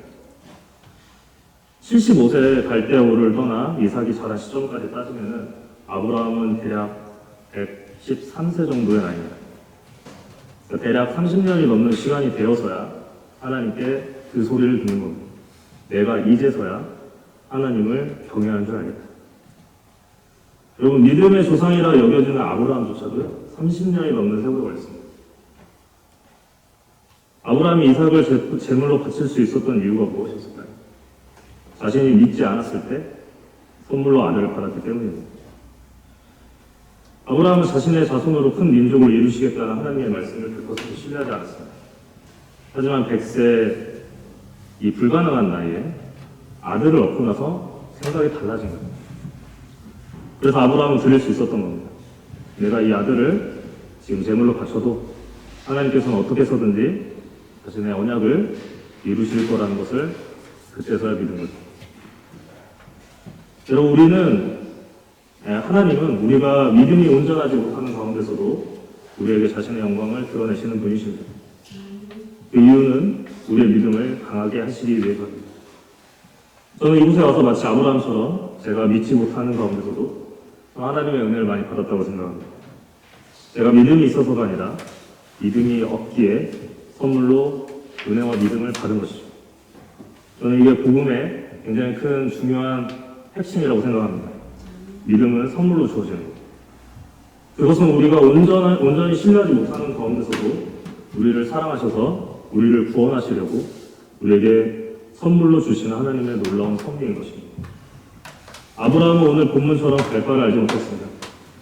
75세 갈대아 우르를 떠나 이삭이 자란 시점까지 따지면은 아브라함은 대략 113세 정도의 나이입니다. 그러니까 대략 30년이 넘는 시간이 되어서야 하나님께 그 소리를 듣는 겁니다. 내가 이제서야 하나님을 경외하는 줄 알겠다. 여러분, 믿음의 조상이라 여겨지는 아브라함조차도 30년이 넘는 세월이 걸렸습니다. 아브라함이 이삭을 제물로 바칠 수 있었던 이유가 무엇이었을까요? 자신이 믿지 않았을 때 선물로 아들을 받았기 때문입니다. 아브라함은 자신의 자손으로 큰 민족을 이루시겠다는 하나님의 말씀을 100% 신뢰하지 않았습니다. 하지만 100세 이 불가능한 나이에 아들을 얻고 나서 생각이 달라진 겁니다. 그래서 아브라함은 드릴 수 있었던 겁니다. 내가 이 아들을 지금 제물로 바쳐도 하나님께서는 어떻게 해서든지 자신의 언약을 이루실 거라는 것을 그때서야 믿은 거죠. 여러분, 하나님은 우리가 믿음이 온전하지 못하는 가운데서도 우리에게 자신의 영광을 드러내시는 분이십니다. 그 이유는 우리의 믿음을 강하게 하시기 위해서입니다. 저는 이곳에 와서 마치 아브라함처럼 제가 믿지 못하는 가운데서도 하나님의 은혜를 많이 받았다고 생각합니다. 제가 믿음이 있어서가 아니라 믿음이 없기에 선물로 은혜와 믿음을 받은 것이죠. 저는 이게 복음의 굉장히 큰 중요한 핵심이라고 생각합니다. 믿음은 선물로 주어지는 것. 그것은 우리가 온전히 신뢰하지 못하는 가운데서도 우리를 사랑하셔서 우리를 구원하시려고 우리에게 선물로 주시는 하나님의 놀라운 섭리인 것입니다. 아브라함은 오늘 본문처럼 갈 바를 알지 못했습니다.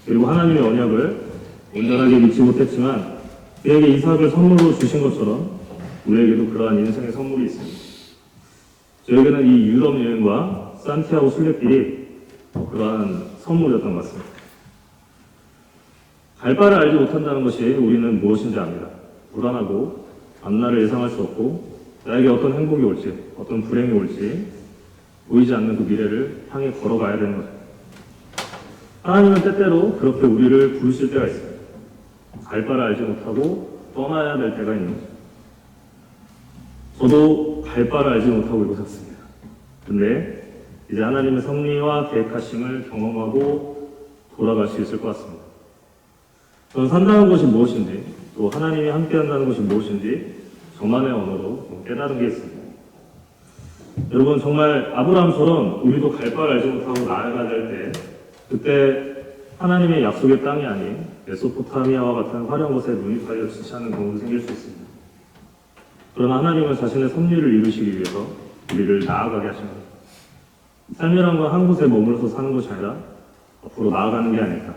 그리고 하나님의 언약을 온전하게 믿지 못했지만 그에게 이삭을 선물로 주신 것처럼 우리에게도 그러한 인생의 선물이 있습니다. 저에게는 이 유럽 여행과 산티아고 순례길이 그러한 선물이었던 것 같습니다. 갈 바를 알지 못한다는 것이 우리는 무엇인지 압니다. 불안하고 앞날을 예상할 수 없고 나에게 어떤 행복이 올지 어떤 불행이 올지 보이지 않는 그 미래를 향해 걸어가야 되는 거죠. 하나님은 때때로 그렇게 우리를 부르실 때가 있습니다. 갈 바를 알지 못하고 떠나야 될 때가 있는 거죠. 저도 갈 바를 알지 못하고 이곳에 왔습니다. 근데 이제 하나님의 섭리와 계획하심을 경험하고 돌아갈 수 있을 것 같습니다. 저는 산다는 것이 무엇인지 또 하나님이 함께한다는 것이 무엇인지 저만의 언어로 깨달은 게 있습니다. 여러분, 정말 아브라함처럼 우리도 갈 바를 알지 못하고 나아가야 될 때 그때 하나님의 약속의 땅이 아닌 메소포타미아와 같은 화려한 것에 눈이 달려 지체하는 경우도 생길 수 있습니다. 그러나 하나님은 자신의 섭리를 이루시기 위해서 우리를 나아가게 하십니다. 삶이란 건 한 곳에 머물러서 사는 것이 아니라 앞으로 나아가는 게 아닐까.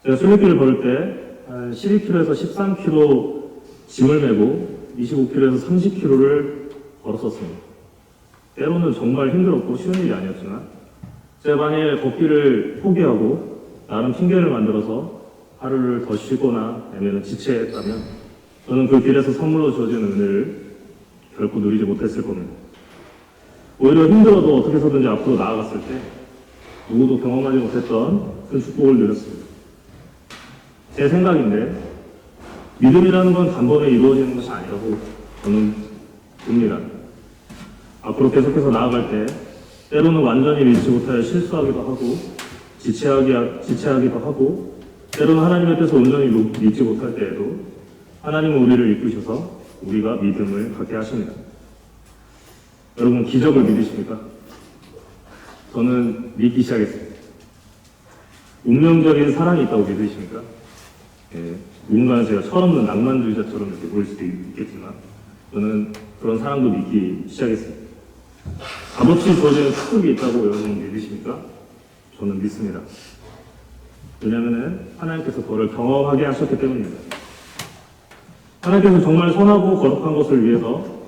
제가 순례길을 걸을 때 한 12km에서 13km 짐을 메고 25km에서 30km를 걸었었습니다. 때로는 정말 힘들었고 쉬운 일이 아니었지만 제가 만일 걷기를 포기하고 나름 핑계를 만들어서 하루를 더 쉬거나 아니면 지체했다면 저는 그 길에서 선물로 주어진 은혜를 결코 누리지 못했을 겁니다. 오히려 힘들어도 어떻게 해서든지 앞으로 나아갔을 때 누구도 경험하지 못했던 큰 축복을 누렸습니다. 제 생각인데 믿음이라는 건 단번에 이루어지는 것이 아니라고 저는 봅니다. 앞으로 계속해서 나아갈 때 때로는 완전히 믿지 못하여 실수하기도 하고 지체하기도 하고 때로는 하나님의 뜻을 온전히 믿지 못할 때에도 하나님은 우리를 이끄셔서 우리가 믿음을 갖게 하십니다. 여러분, 기적을 믿으십니까? 저는 믿기 시작했습니다. 운명적인 사랑이 있다고 믿으십니까? 예, 누군가는 제가 철없는 낭만주의자처럼 이렇게 보일 수도 있겠지만 저는 그런 사랑도 믿기 시작했습니다. 값없이 주어지는 축복이 있다고 여러분 믿으십니까? 저는 믿습니다. 왜냐하면 하나님께서 그를 경험하게 하셨기 때문입니다. 하나님께서 정말 선하고 거룩한 것을 위해서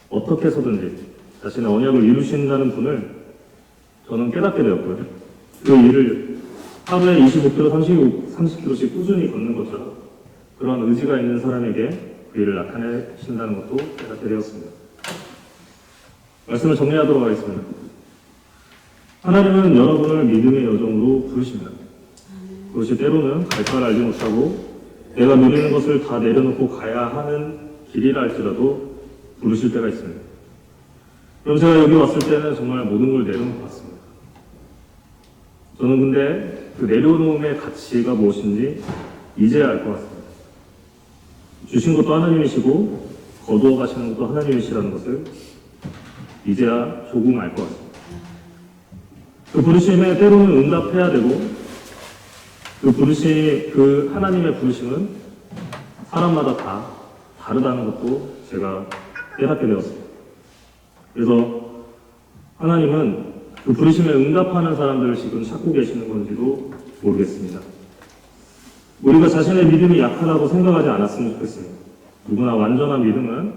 어떻게 해서든지 자신의 언약을 이루신다는 분을 저는 깨닫게 되었고요. 그 일을 하루에 25km, 30km씩 꾸준히 걷는 것처럼 그런 의지가 있는 사람에게 그 일을 나타내신다는 것도 깨닫게 되었습니다. 말씀을 정리하도록 하겠습니다. 하나님은 여러분을 믿음의 여정으로 부르십니다. 그것이 때로는 갈 바를 알지 못하고 내가 누리는 것을 다 내려놓고 가야 하는 길이라 할지라도 부르실 때가 있습니다. 그럼 제가 여기 왔을 때는 정말 모든 걸 내려놓고 왔습니다. 저는 근데 그 내려놓음의 가치가 무엇인지 이제야 알 것 같습니다. 주신 것도 하나님이시고 거두어 가시는 것도 하나님이시라는 것을 이제야 조금 알 것 같습니다. 그 부르심에 때로는 응답해야 되고 그 하나님의 부르심은 사람마다 다 다르다는 것도 제가 깨닫게 되었습니다. 그래서 하나님은 그 부르심에 응답하는 사람들을 지금 찾고 계시는 건지도 모르겠습니다. 우리가 자신의 믿음이 약하다고 생각하지 않았으면 좋겠습니다. 누구나 완전한 믿음은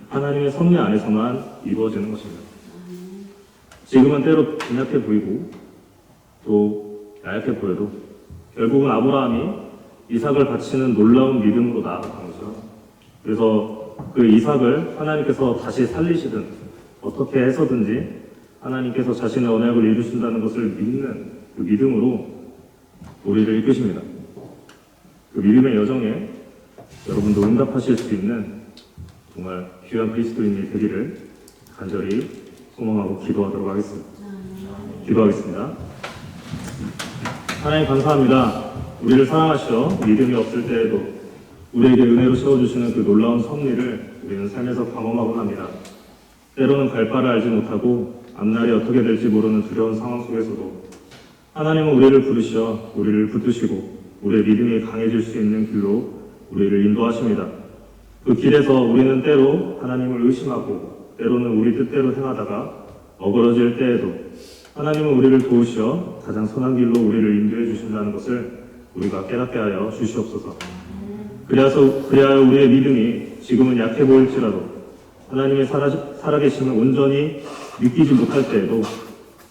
하나님의 섭리 안에서만 이루어지는 것입니다. 지금은 때로 빈약해 보이고 또 나약해 보여도 결국은 아브라함이 이삭을 바치는 놀라운 믿음으로 나아간 거죠. 그래서 그 이삭을 하나님께서 다시 살리시든 어떻게 해서든지 하나님께서 자신의 언약을 이루신다는 것을 믿는 그 믿음으로 우리를 이끄십니다. 그 믿음의 여정에 여러분도 응답하실 수 있는 정말 귀한 그리스도인이 되기를 간절히 소망하고 기도하도록 하겠습니다. 기도하겠습니다. 하나님 감사합니다. 우리를 사랑하시어 믿음이 없을 때에도 우리에게 은혜로 세워주시는 그 놀라운 섭리를 우리는 삶에서 경험하곤 합니다. 때로는 갈 바를 알지 못하고 앞날이 어떻게 될지 모르는 두려운 상황 속에서도 하나님은 우리를 부르시어 우리를 붙드시고 우리의 믿음이 강해질 수 있는 길로 우리를 인도하십니다. 그 길에서 우리는 때로 하나님을 의심하고 때로는 우리 뜻대로 행하다가 어그러질 때에도 하나님은 우리를 도우시어 가장 선한 길로 우리를 인도해 주신다는 것을 우리가 깨닫게 하여 주시옵소서. 그리하여 우리의 믿음이 지금은 약해 보일지라도 하나님의 살아계심을 온전히 믿기지 못할 때에도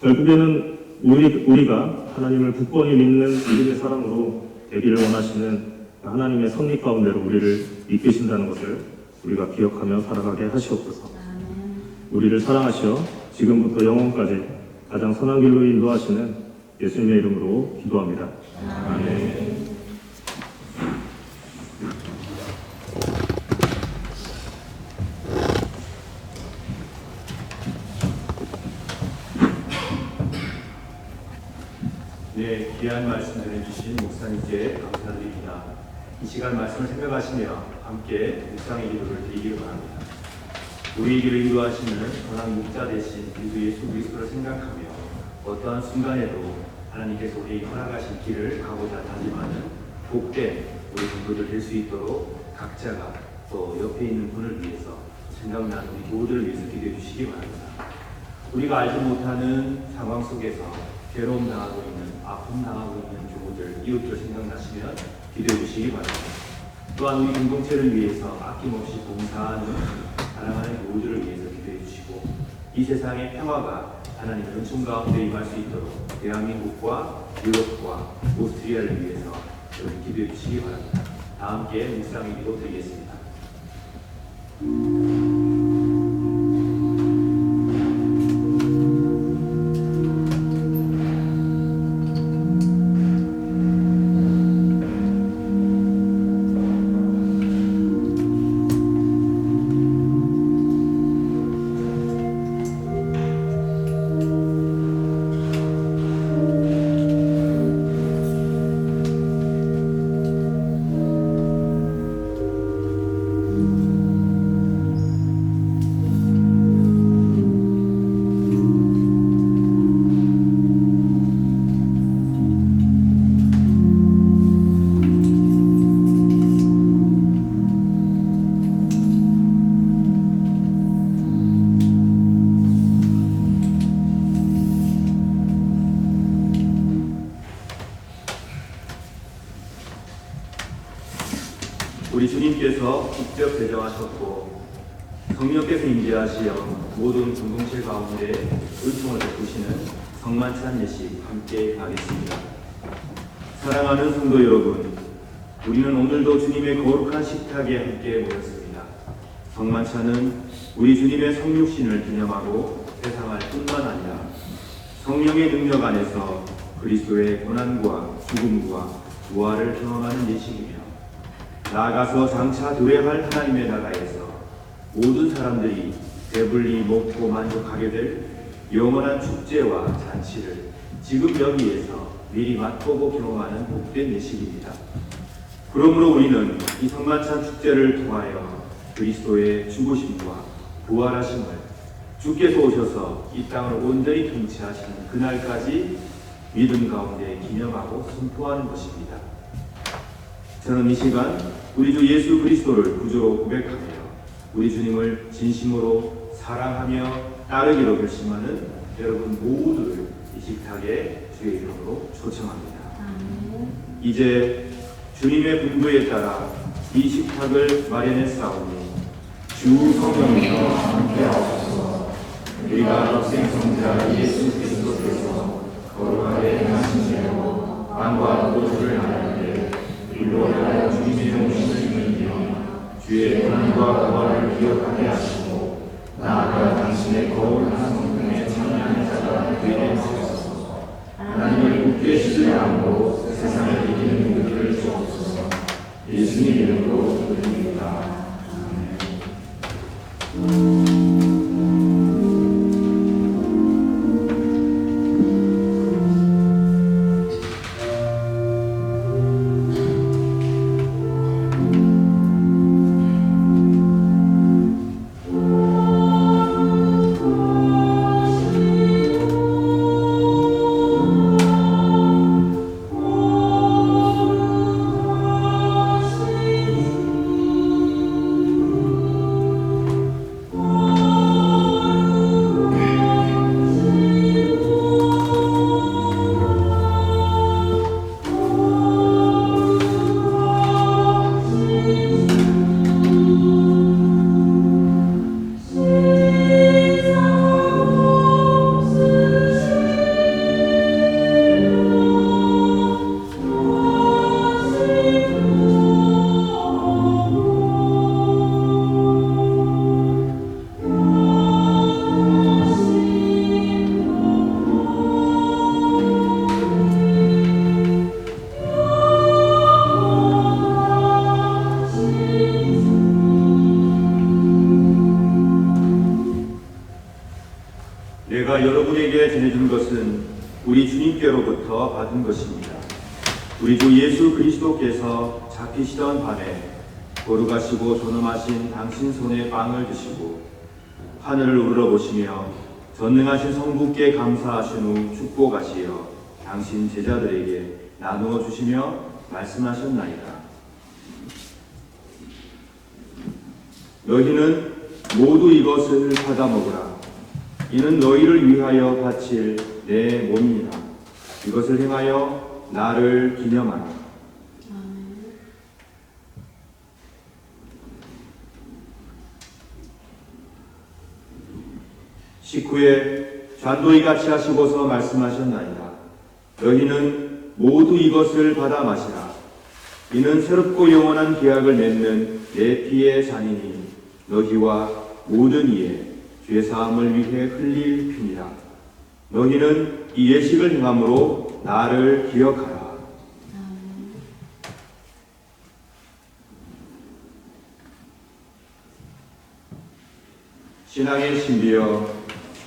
결국에는 우리가 하나님을 굳건히 믿는 믿음의 사람으로 되기를 원하시는 하나님의 섭리 가운데로 우리를 이끄신다는 것을 우리가 기억하며 살아가게 하시옵소서. 우리를 사랑하시어 지금부터 영원까지 가장 선한 길로 인도하시는 예수님의 이름으로 기도합니다. 아멘. 네, 귀한 말씀 전해주신 목사님께 감사드립니다. 이 시간 말씀을 생각하시며 함께 묵상의 기도를 드리기를 바랍니다. 우리의 길을 인도하시는 선한 목자 되신 우리 예수 그리스도를 생각하며 어떠한 순간에도 하나님께서 우리에게 허락하신 길을 가고자 하지만은 복된 우리 성도들 될 수 있도록 각자가 또 옆에 있는 분을 위해서 생각나는 우리 모두를 위해서 기도해 주시기 바랍니다. 우리가 알지 못하는 상황 속에서 괴로움 당하고 있는, 아픔 당하고 있는 교우들, 이웃들 생각나시면 기도해 주시기 바랍니다. 또한 우리 공동체를 위해서 아낌없이 봉사하는 사랑하는 교우들을 위해서 기도해 주시고 이 세상의 평화가 하나님의 은총 가운데 임할 수 있도록 대한민국과 유럽과 오스트리아를 위해서 여러분 기도해 주시기 바랍니다. 다 함께 묵상의 기도 드리겠습니다. 우리 주님께서 직접 대정하셨고 성령께서 임재하시어 모든 공동체 가운데 은총을 베푸시는 성만찬 예식 함께 하겠습니다. 사랑하는 성도 여러분, 우리는 오늘도 주님의 거룩한 식탁에 함께 모였습니다. 성만찬은 우리 주님의 성육신을 기념하고 회상할 뿐만 아니라 성령의 능력 안에서 그리스도의 고난과 죽음과 부활을 경험하는 예식이며 나아가서 장차 도래할 하나님의 나라에서 모든 사람들이 배불리 먹고 만족하게 될 영원한 축제와 잔치를 지금 여기에서 미리 맛보고 경험하는 복된 예식입니다. 그러므로 우리는 이 성만찬 축제를 통하여 그리스도의 죽으심과 부활하심을 주께서 오셔서 이 땅을 온전히 통치하시는 그날까지 믿음 가운데 기념하고 선포하는 것입니다. 저는 이 시간 우리 주 예수 그리스도를 구주로 고백하며 우리 주님을 진심으로 사랑하며 따르기로 결심하는 여러분 모두를 이 식탁에 주의 이름으로 초청합니다. 이제 주님의 분부에 따라 이 식탁을 마련했사오니 주 성령이여 함께하옵소서. 우리가 독생성자 예수 그리스도께서 거룩하게 행하신 대로 빵과 포도주를 나누되 일로 하여 주님의 몸을 믿으며 주의 고난과 고난을 기억하게 하시고 나아가 당신의 거룩한 성품에 참여하는 자가 되게 하옵소서. 하나님을 굳게 신뢰 안고 세상을 이기는 우리를 주옵소서. 예수님 이름으로 기도드립니다. 내가 여러분에게 전해준 것은 우리 주님께로부터 받은 것입니다. 우리 주 예수 그리스도께서 잡히시던 밤에 거룩하시고 존엄하신 당신 손에 빵을 드시고 하늘을 우러러보시며 전능하신 성부께 감사하신 후 축복하시어 당신 제자들에게 나누어 주시며 말씀하셨나이다. 너희는 모두 이것을 받아 먹으라. 이는 너희를 위하여 바칠 내 몸이니라. 이것을 행하여 나를 기념하라. 식후에 잔도이같이 하시고서 말씀하셨나이다. 너희는 모두 이것을 받아 마시라. 이는 새롭고 영원한 계약을 맺는 내 피의 잔이니 너희와 모든 이의 죄사함을 위해 흘릴 피니라. 너희는 이 예식을 행함으로 나를 기억하라. 신앙의 신비여,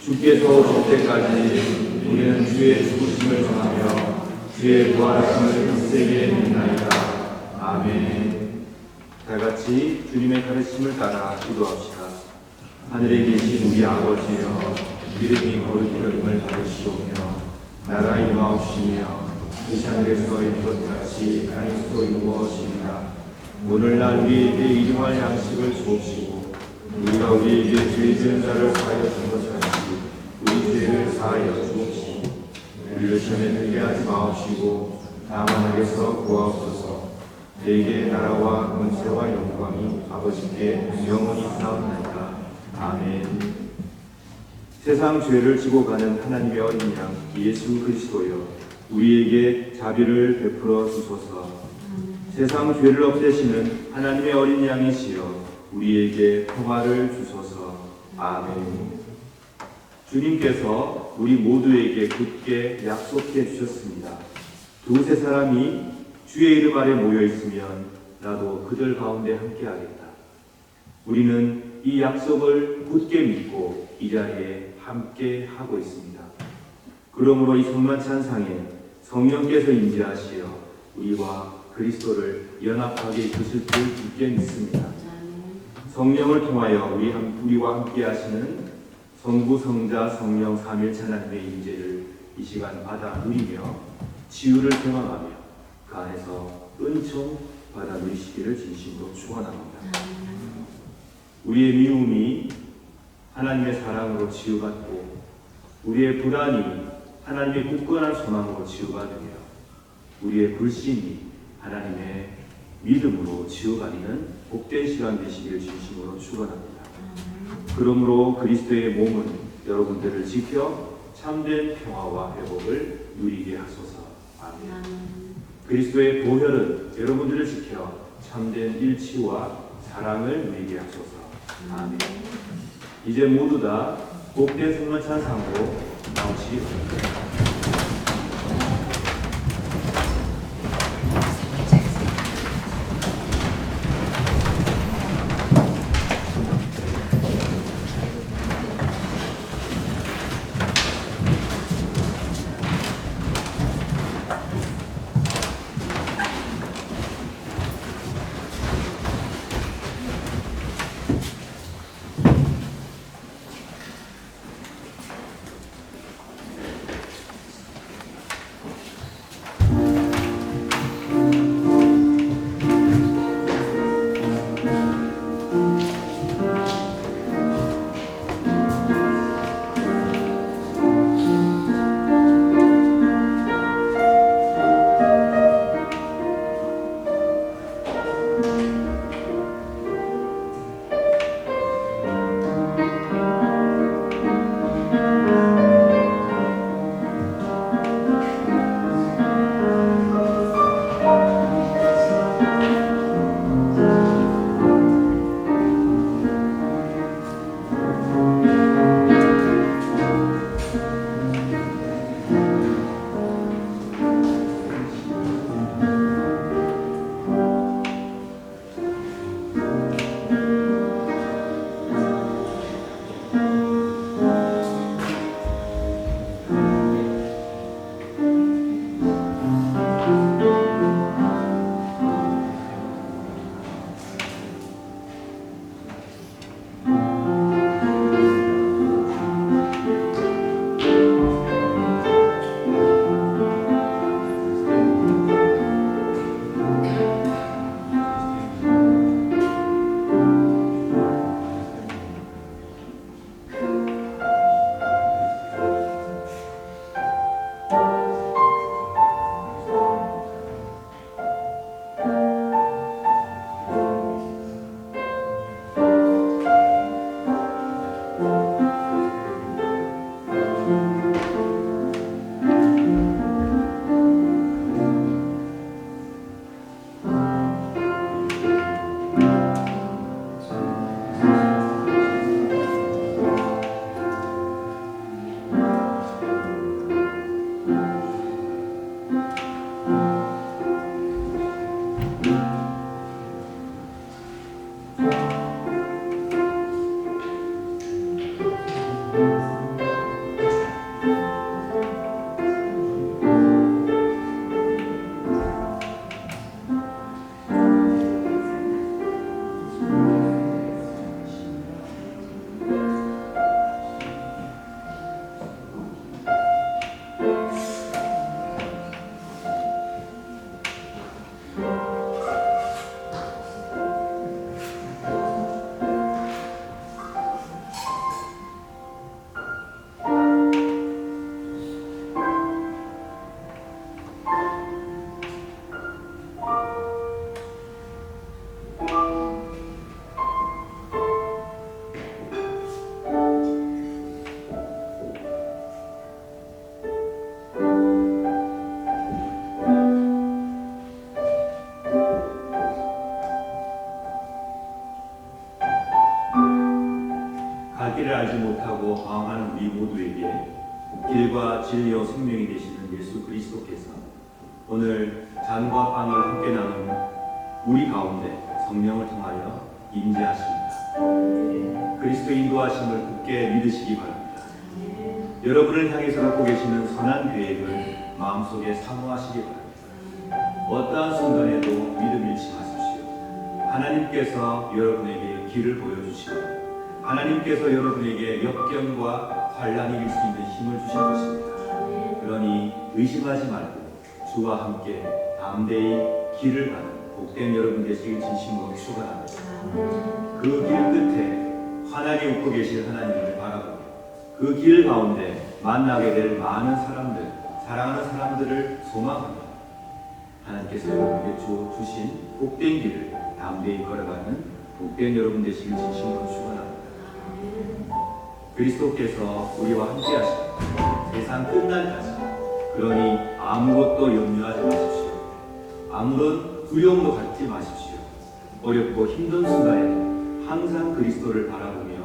주께서 오실 때까지 우리는 주의 죽으심을 전하며 주의 부활하심을 굳세게 믿나이다. 아멘. 다 같이 주님의 가르침을 따라 기도합시다. 하늘에 계신 우리 아버지여, 이름이 거룩히 여김을 받으시오며 나라가 임하옵시며 이 하늘에서 이룬 같이 땅에서도 이루어지리라. 오늘날 우리에게 일용할 양식을 주옵시고 우리가 우리에게 죄 지은 자를 사하여 준 것같이 우리 죄를 사하여 주옵시고 우리를 시험에 들게 하지 마옵시고 다만 악에서 구하옵소서. 내게 나라와 권세와 영광이 아버지께 영원히 있사옵나이다. 아멘. 세상 죄를 지고 가는 하나님의 어린 양 예수 그리스도여, 우리에게 자비를 베풀어 주소서. 세상 죄를 없애시는 하나님의 어린 양이시여, 우리에게 평화를 주소서. 아멘. 주님께서 우리 모두에게 굳게 약속해 주셨습니다. 두세 사람이 주의 이름 아래 모여 있으면 나도 그들 가운데 함께하겠다. 우리는 이 약속을 굳게 믿고 이 자리에 함께 하고 있습니다. 그러므로 이 성만찬상에 성령께서 임재하시어 우리와 그리스도를 연합하게 이끄실 줄 굳게 믿습니다. 성령을 통하여 우리와 함께 하시는 성부, 성자, 성령 삼일체 하나님의 임재를 이 시간 받아 누리며 치유를 경험하며 그 안에서 은총 받아 누리시기를 진심으로 축원합니다. 우리의 미움이 하나님의 사랑으로 치유받고 우리의 불안이 하나님의 굳건한 소망으로 치유가 되며 우리의 불신이 하나님의 믿음으로 치유받는 복된 시간 되시기를 진심으로 축원합니다. 그러므로 그리스도의 몸은 여러분들을 지켜 참된 평화와 회복을 누리게 하소서. 아멘. 그리스도의 보혈은 여러분들을 지켜 참된 일치와 사랑을 누리게 하소서. 아멘. 이제 모두 다 복된 성령 찬상으로 나오시기 바랍니다. 길을 알지 못하고 방황하는 우리 모두에게 길과 진리와 생명이 되시는 예수 그리스도께서 오늘 잔과 빵을 함께 나누는 우리 가운데 성령을 통하여 임재하십니다. 그리스도의 인도하심을 굳게 믿으시기 바랍니다. 여러분을 향해서 갖고 계시는 선한 계획을 마음속에 사모하시기 바랍니다. 어떠한 순간에도 믿음 잃지 마십시오. 하나님께서 여러분에게 길을 보여주시고 하나님께서 여러분에게 역경과 환란이 이길 수 있는 힘을 주실 것입니다. 그러니 의심하지 말고 주와 함께 담대히 길을 가는 복된 여러분 되시길 진심으로 축원합니다. 그 길 끝에 환하게 웃고 계실 하나님을 바라보며 그 길 가운데 만나게 될 많은 사람들, 사랑하는 사람들을 소망합니다. 하나님께서 여러분에게 주신 복된 길을 담대히 걸어가는 복된 여러분 되시길 진심으로 축원합니다. 그리스도께서 우리와 함께 하십니다. 세상 끝날까지. 그러니 아무것도 염려하지 마십시오. 아무런 두려움도 갖지 마십시오. 어렵고 힘든 순간에 항상 그리스도를 바라보며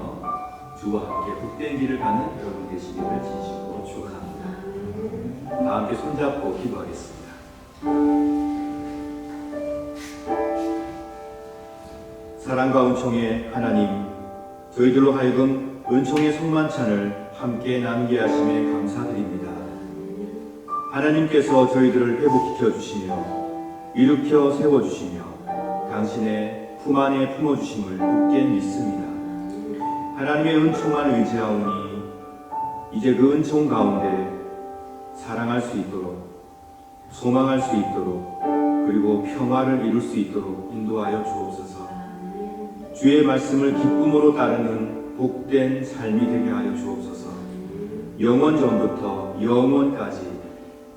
주와 함께 복된 길을 가는 여러분 되시기를 진심으로 축원합니다. 다 함께 손잡고 기도하겠습니다. 사랑과 은총의 하나님, 저희들로 하여금 은총의 성만찬을 함께 나누게 하심에 감사드립니다. 하나님께서 저희들을 회복시켜 주시며 일으켜 세워주시며 당신의 품 안에 품어주심을 굳게 믿습니다. 하나님의 은총만 의지하오니 이제 그 은총 가운데 사랑할 수 있도록, 소망할 수 있도록, 그리고 평화를 이룰 수 있도록 인도하여 주옵소서. 주의 말씀을 기쁨으로 따르는 복된 삶이 되게 하여 주옵소서. 영원 전부터 영원까지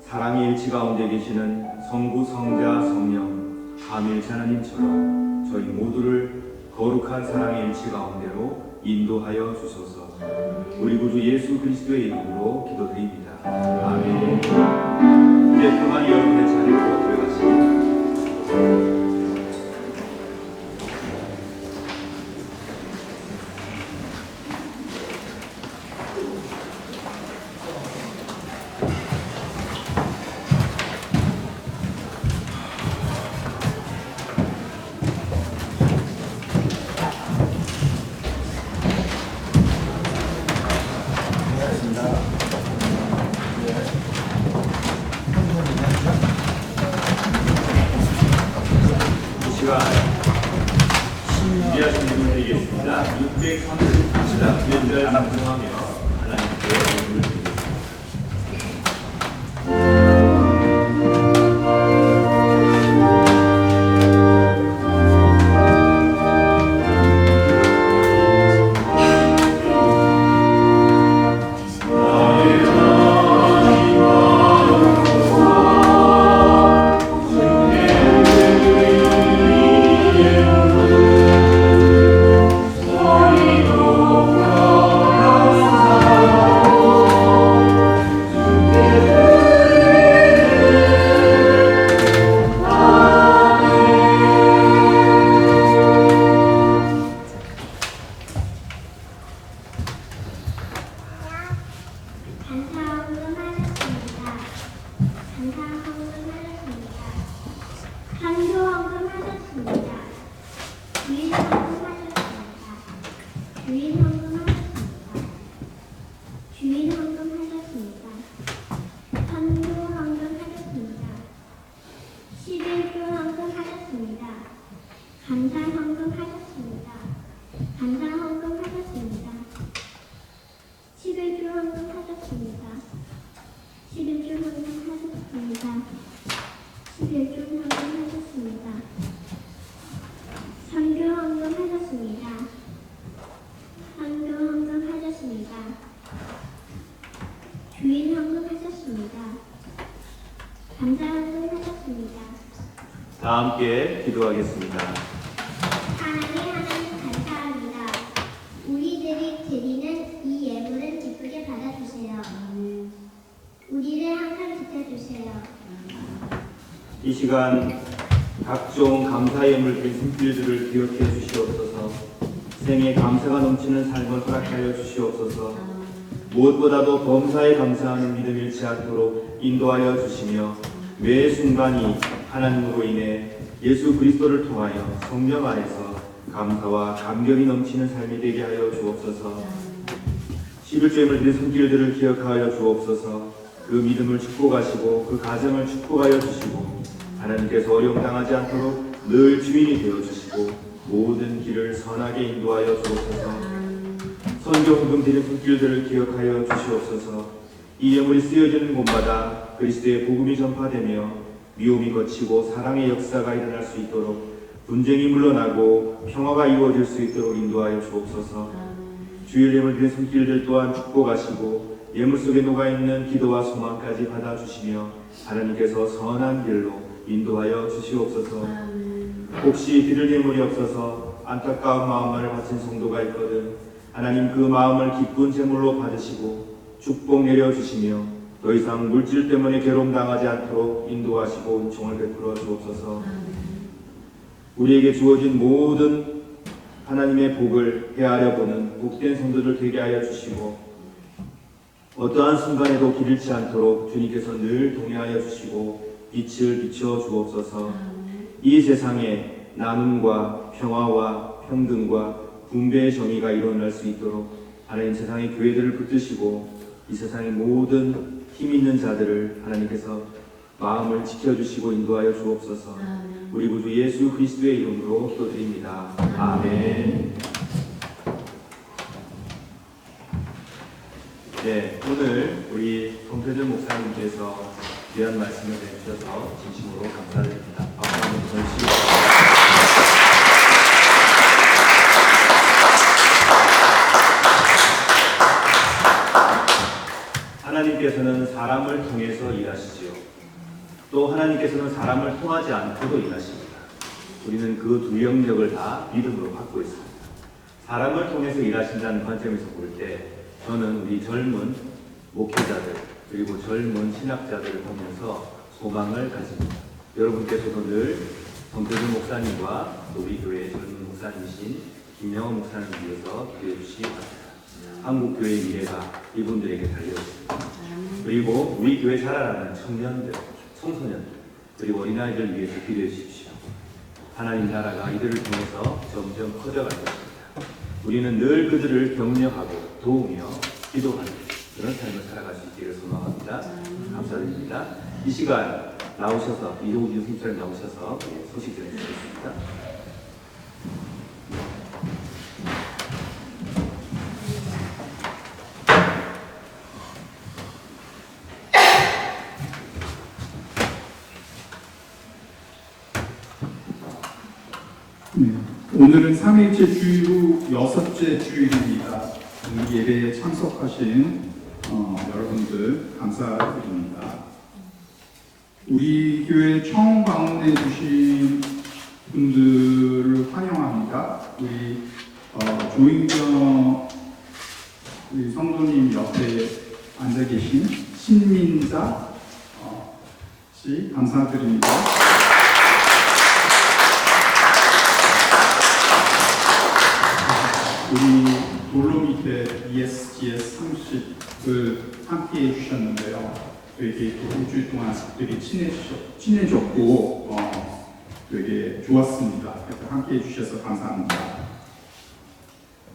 사랑의 일치 가운데 계시는 성부, 성자, 성령, 삼위일체 하나님처럼 저희 모두를 거룩한 사랑의 일치 가운데로 인도하여 주소서. 우리 구주 예수 그리스도의 이름으로 기도드립니다. 아멘. 이제 그만 여러분의 자리로 들어가십니다. 시간 준비하신 분들 드리겠습니다. 630입니다. 주연자를 상승하며 하나님께 예물을 드리겠습니다. 다 함께 기도하겠습니다. 하나님 감사합니다. 우리들이 드리는 이 예물을 기쁘게 받아주세요. 우리를 항상 지켜주세요. 이 시간 각종 감사 예물 드린 손길들을 기억해 주시옵소서. 생에 감사가 넘치는 삶을 허락하여 주시옵소서. 무엇보다도 범사에 감사하는 믿음 잃지 않도록 인도하여 주시며 매 순간이 하나님으로 인해 예수 그리스도를 통하여 성령 안에서 감사와 감격이 넘치는 삶이 되게 하여 주옵소서. 11조임을 드린 손길들을 기억하여 주옵소서. 그 믿음을 축복하시고 그 가정을 축복하여 주시고 하나님께서 어려움 당하지 않도록 늘 주인이 되어 주시고 모든 길을 선하게 인도하여 주옵소서. 선교 헌금 드린 손길들을 기억하여 주시옵소서. 이 예물이 쓰여지는 곳마다 그리스도의 복음이 전파되며 미움이 거치고 사랑의 역사가 일어날 수 있도록 분쟁이 물러나고 평화가 이루어질 수 있도록 인도하여 주옵소서. 주일 예물 드린 손길들 또한 축복하시고 예물 속에 녹아있는 기도와 소망까지 받아주시며 하나님께서 선한 길로 인도하여 주시옵소서. 혹시 드릴 예물이 없어서 안타까운 마음을 바친 성도가 있거든 하나님 그 마음을 기쁜 제물로 받으시고 축복 내려주시며 더 이상 물질 때문에 괴로움 당하지 않도록 인도하시고 은총을 베풀어 주옵소서. 우리에게 주어진 모든 하나님의 복을 헤아려 보는 복된 성도들 되게 하여 주시고 어떠한 순간에도 길 잃지 않도록 주님께서 늘 동행하여 주시고 빛을 비춰 주옵소서. 이 세상에 나눔과 평화와 평등과 분배의 정의가 일어날 수 있도록 하나님 세상의 교회들을 붙드시고 이 세상의 모든 힘 있는 자들을 하나님께서 마음을 지켜주시고 인도하여 주옵소서. 우리 구주 예수 그리스도의 이름으로 기도드립니다. 아멘. 네, 오늘 우리 송태준 목사님께서 귀한 말씀을 해주셔서 진심으로 감사드립니다. 박수 한번 주시기 하나님께서는 사람을 통해서 일하시지요. 또 하나님께서는 사람을 통하지 않고도 일하십니다. 우리는 그 두 영역을 다 믿음으로 갖고 있습니다. 사람을 통해서 일하신다는 관점에서 볼 때 저는 우리 젊은 목회자들 그리고 젊은 신학자들을 보면서 소망을 가집니다. 여러분께서도 늘 성태준 목사님과 우리 교회의 젊은 목사님이신 김영원 목사님을 위해서 기도해 주시기 바랍니다. 한국 교회의 미래가 이분들에게 달려 있습니다. 그리고 우리 교회 자라나는 청년들, 청소년들, 그리고 어린아이들 위해서 기도해 주십시오. 하나님 나라가 이들을 통해서 점점 커져갈 것입니다. 우리는 늘 그들을 격려하고 도우며 기도하는 그런 삶을 살아갈 수 있기를 소망합니다. 감사드립니다. 이 시간 나오셔서 이동욱 교수님처럼 나오셔서 소식 전해주시겠습니다. 네, 오늘은 3일째 주일 후 6째 주일입니다. 오늘 예배에 참석하신 여러분들 감사드립니다. 우리 교회 처음 방문해 주신 분들을 환영합니다. 우리 조인경 우리 성도님 옆에 앉아 계신 신민자 씨 감사드립니다. 우리 돌로밑에 ESGS 30을 함께 해주셨는데요. 되게 일주일 동안 되게 친해졌고 되게 좋았습니다. 함께 해주셔서 감사합니다.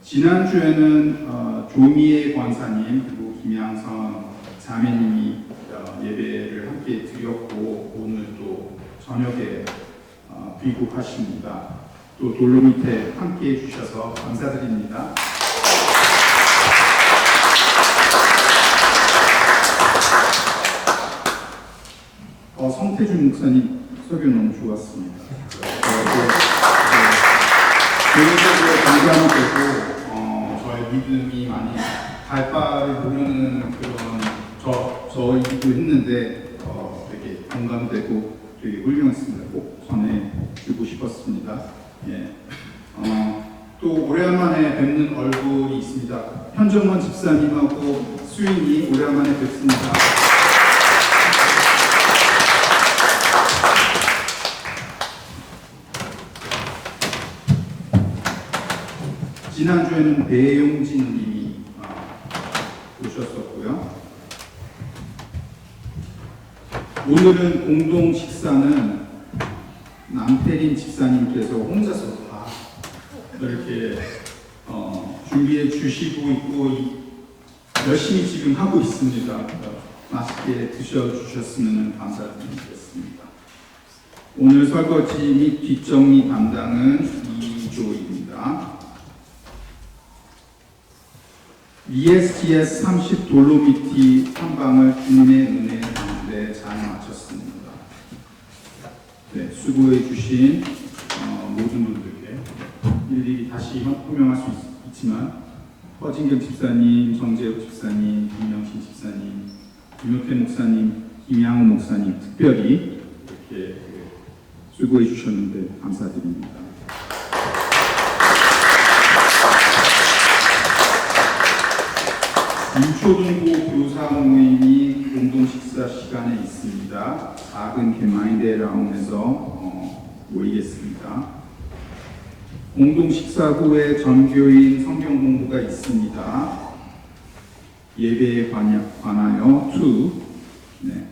지난주에는 조미애 권사님 그리고 김양선 자매님이 예배를 함께 드렸고 오늘 또 저녁에 귀국하십니다. 또 돌로밑에 함께 해주셔서 감사드립니다. 성태준 목사님 설교 너무 좋았습니다. 교회적으로 강조하는 되고 저의 믿음이 많이 발발을 보려는 그런 저이기도 했는데 되게 공감되고 되게 훌륭했습니다. 꼭 전해주고 싶었습니다. 예. 또 오래간만에 뵙는 얼굴이 있습니다. 현정원 집사님하고 수인이 오래간만에 뵙습니다. 지난주에는 배용진 님이 오셨었고요. 오늘은 공동 식사는 남태린 집사님께서 혼자서 다 이렇게 준비해 주시고 있고 열심히 지금 하고 있습니다. 맛있게 드셔주셨으면 감사드리겠습니다. 오늘 설거지 및 뒷정리 담당은 이조입니다. ESGS 30 돌로미티 탐방을 주님의 은혜 가운데 잘 마쳤습니다. 네, 수고해 주신 모든 분들께 일일이 다시 호명할 수 있지만 허진경 집사님, 정재욱 집사님, 김영신 집사님, 김용태 목사님, 김양호 목사님 특별히 이렇게 수고해 주셨는데 감사드립니다. 유초등부 교사 모임이 공동 식사 시간에 있습니다. 작은 개마인드 라운에서 모이겠습니다. 공동 식사 후에 전교인 성경 공부가 있습니다. 예배에 관하여 2. 네.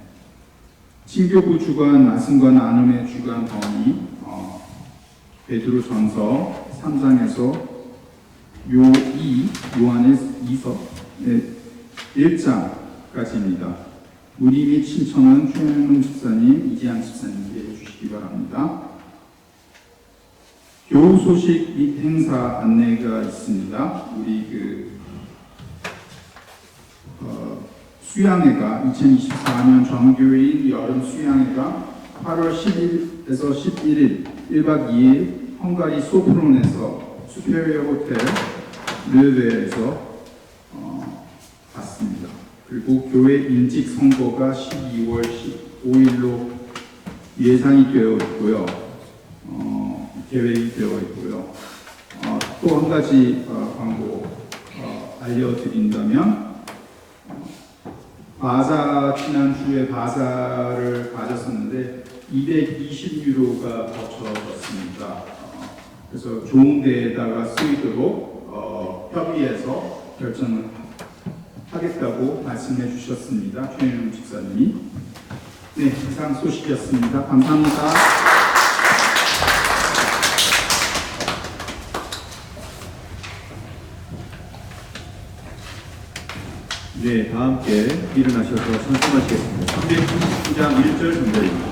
친교부 주간 말씀과 나눔의 주간 범위 베드로전서 3장에서 요한의 2서 1장까지입니다. 문의 및 신청은 최영웅 집사님, 이지한 집사님께 해주시기 바랍니다. 교우 소식 및 행사 안내가 있습니다. 우리 수양회가 2024년 정교인 여름 수양회가 8월 10일에서 11일 1박 2일 헝가리 소프론에서 수페리어 호텔 르베에서 받습니다. 그리고 교회 임직 선거가 12월 15일로 예상이 되어 있고요. 계획이 되어 있고요. 또 한 가지 광고 알려드린다면 바자 지난주에 바자를 가졌었는데 220유로가 거쳐졌습니다. 그래서 좋은 데에다가 쓰이도록 협의해서 결정을 하겠다고 말씀해 주셨습니다. 최영웅 집사님이. 네, 이상 소식이었습니다. 감사합니다. 네, 다 함께 일어나셔서 찬송하시겠습니다. 399장 1절 전절입니다.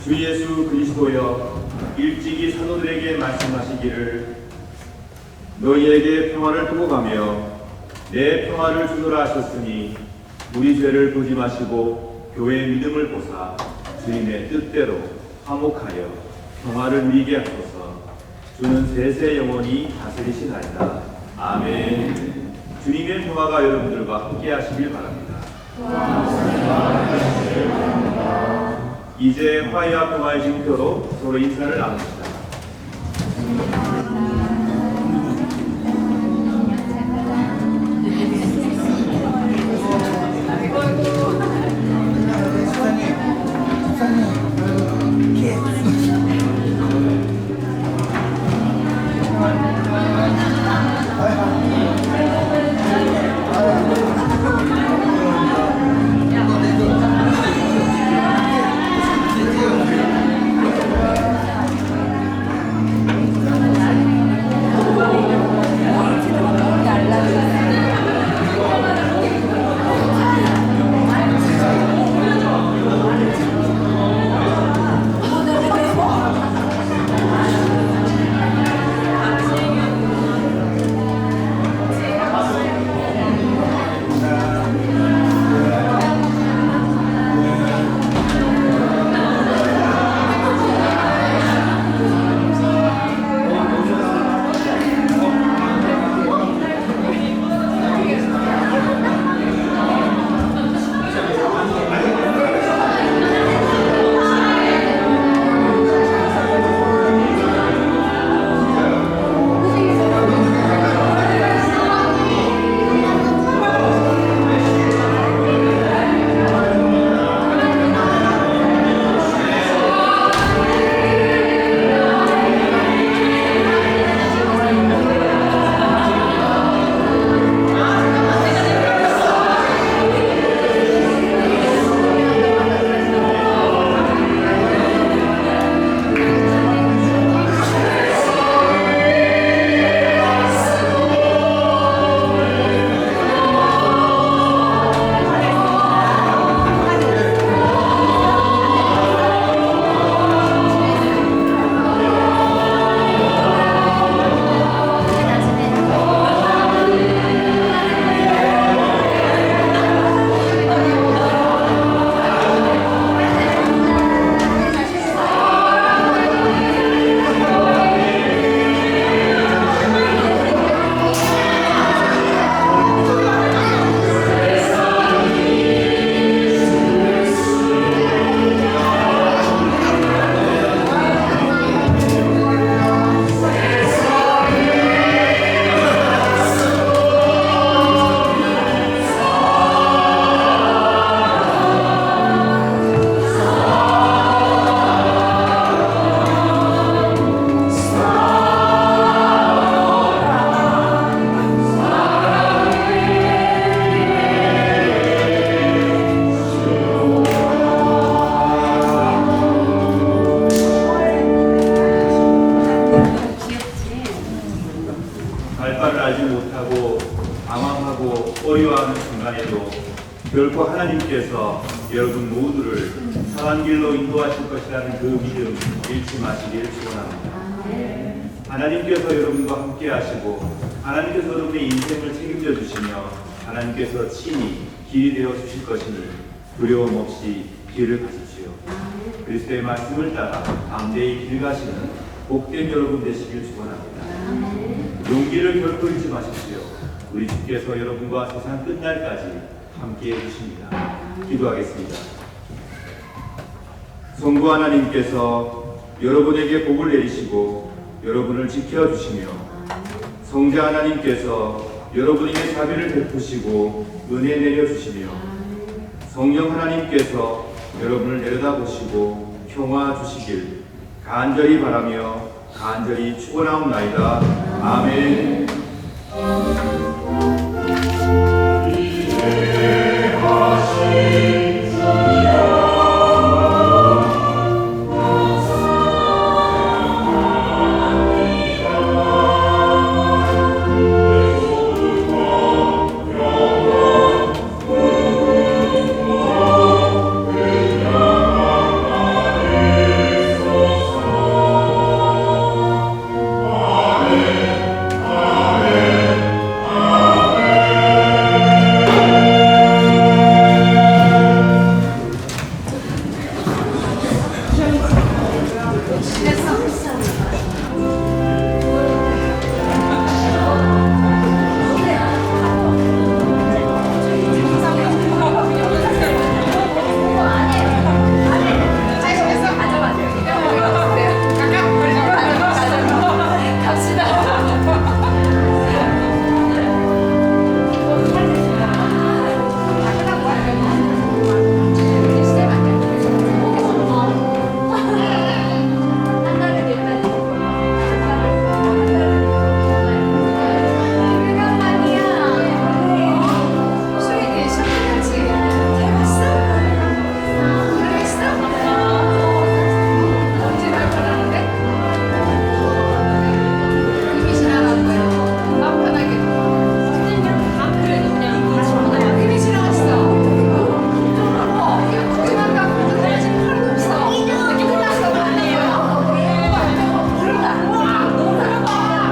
주 예수 그리스도여 일찍이 사도들에게 말씀하시기를 너희에게 평화를 두고 가며 내 평화를 주노라 하셨으니 우리 죄를 보지 마시고 교회의 믿음을 보사 주님의 뜻대로 화목하여 평화를 누리게 하소서. 주는 세세 영원히 다스리시나이다. 아멘. 주님의 평화가 여러분들과 함께 하시길 바랍니다. 이제 화해와 평화의 징표로 서로 인사를 나눕시다. 결코 하나님께서 여러분 모두를 선한 길로 인도하실 것이라는 그 믿음 잃지 마시길 축원합니다. 하나님께서 여러분과 함께 하시고 하나님께서 여러분의 인생을 책임져 주시며 하나님께서 친히 길이 되어 주실 것이니 두려움 없이 길을 가십시오. 그리스도의 말씀을 따라 담대히 길 가시는 복된 여러분 되시길 축원합니다. 용기를 결코 잃지 마십시오. 우리 주께서 여러분과 세상 끝날까지 함께해 주십니다. 기도하겠습니다. 성부 하나님께서 여러분에게 복을 내리시고 여러분을 지켜주시며 성자 하나님께서 여러분에게 자비를 베푸시고 은혜 내려주시며 성령 하나님께서 여러분을 내려다보시고 평화 주시길 간절히 바라며 간절히 축원하옵나이다. 아멘.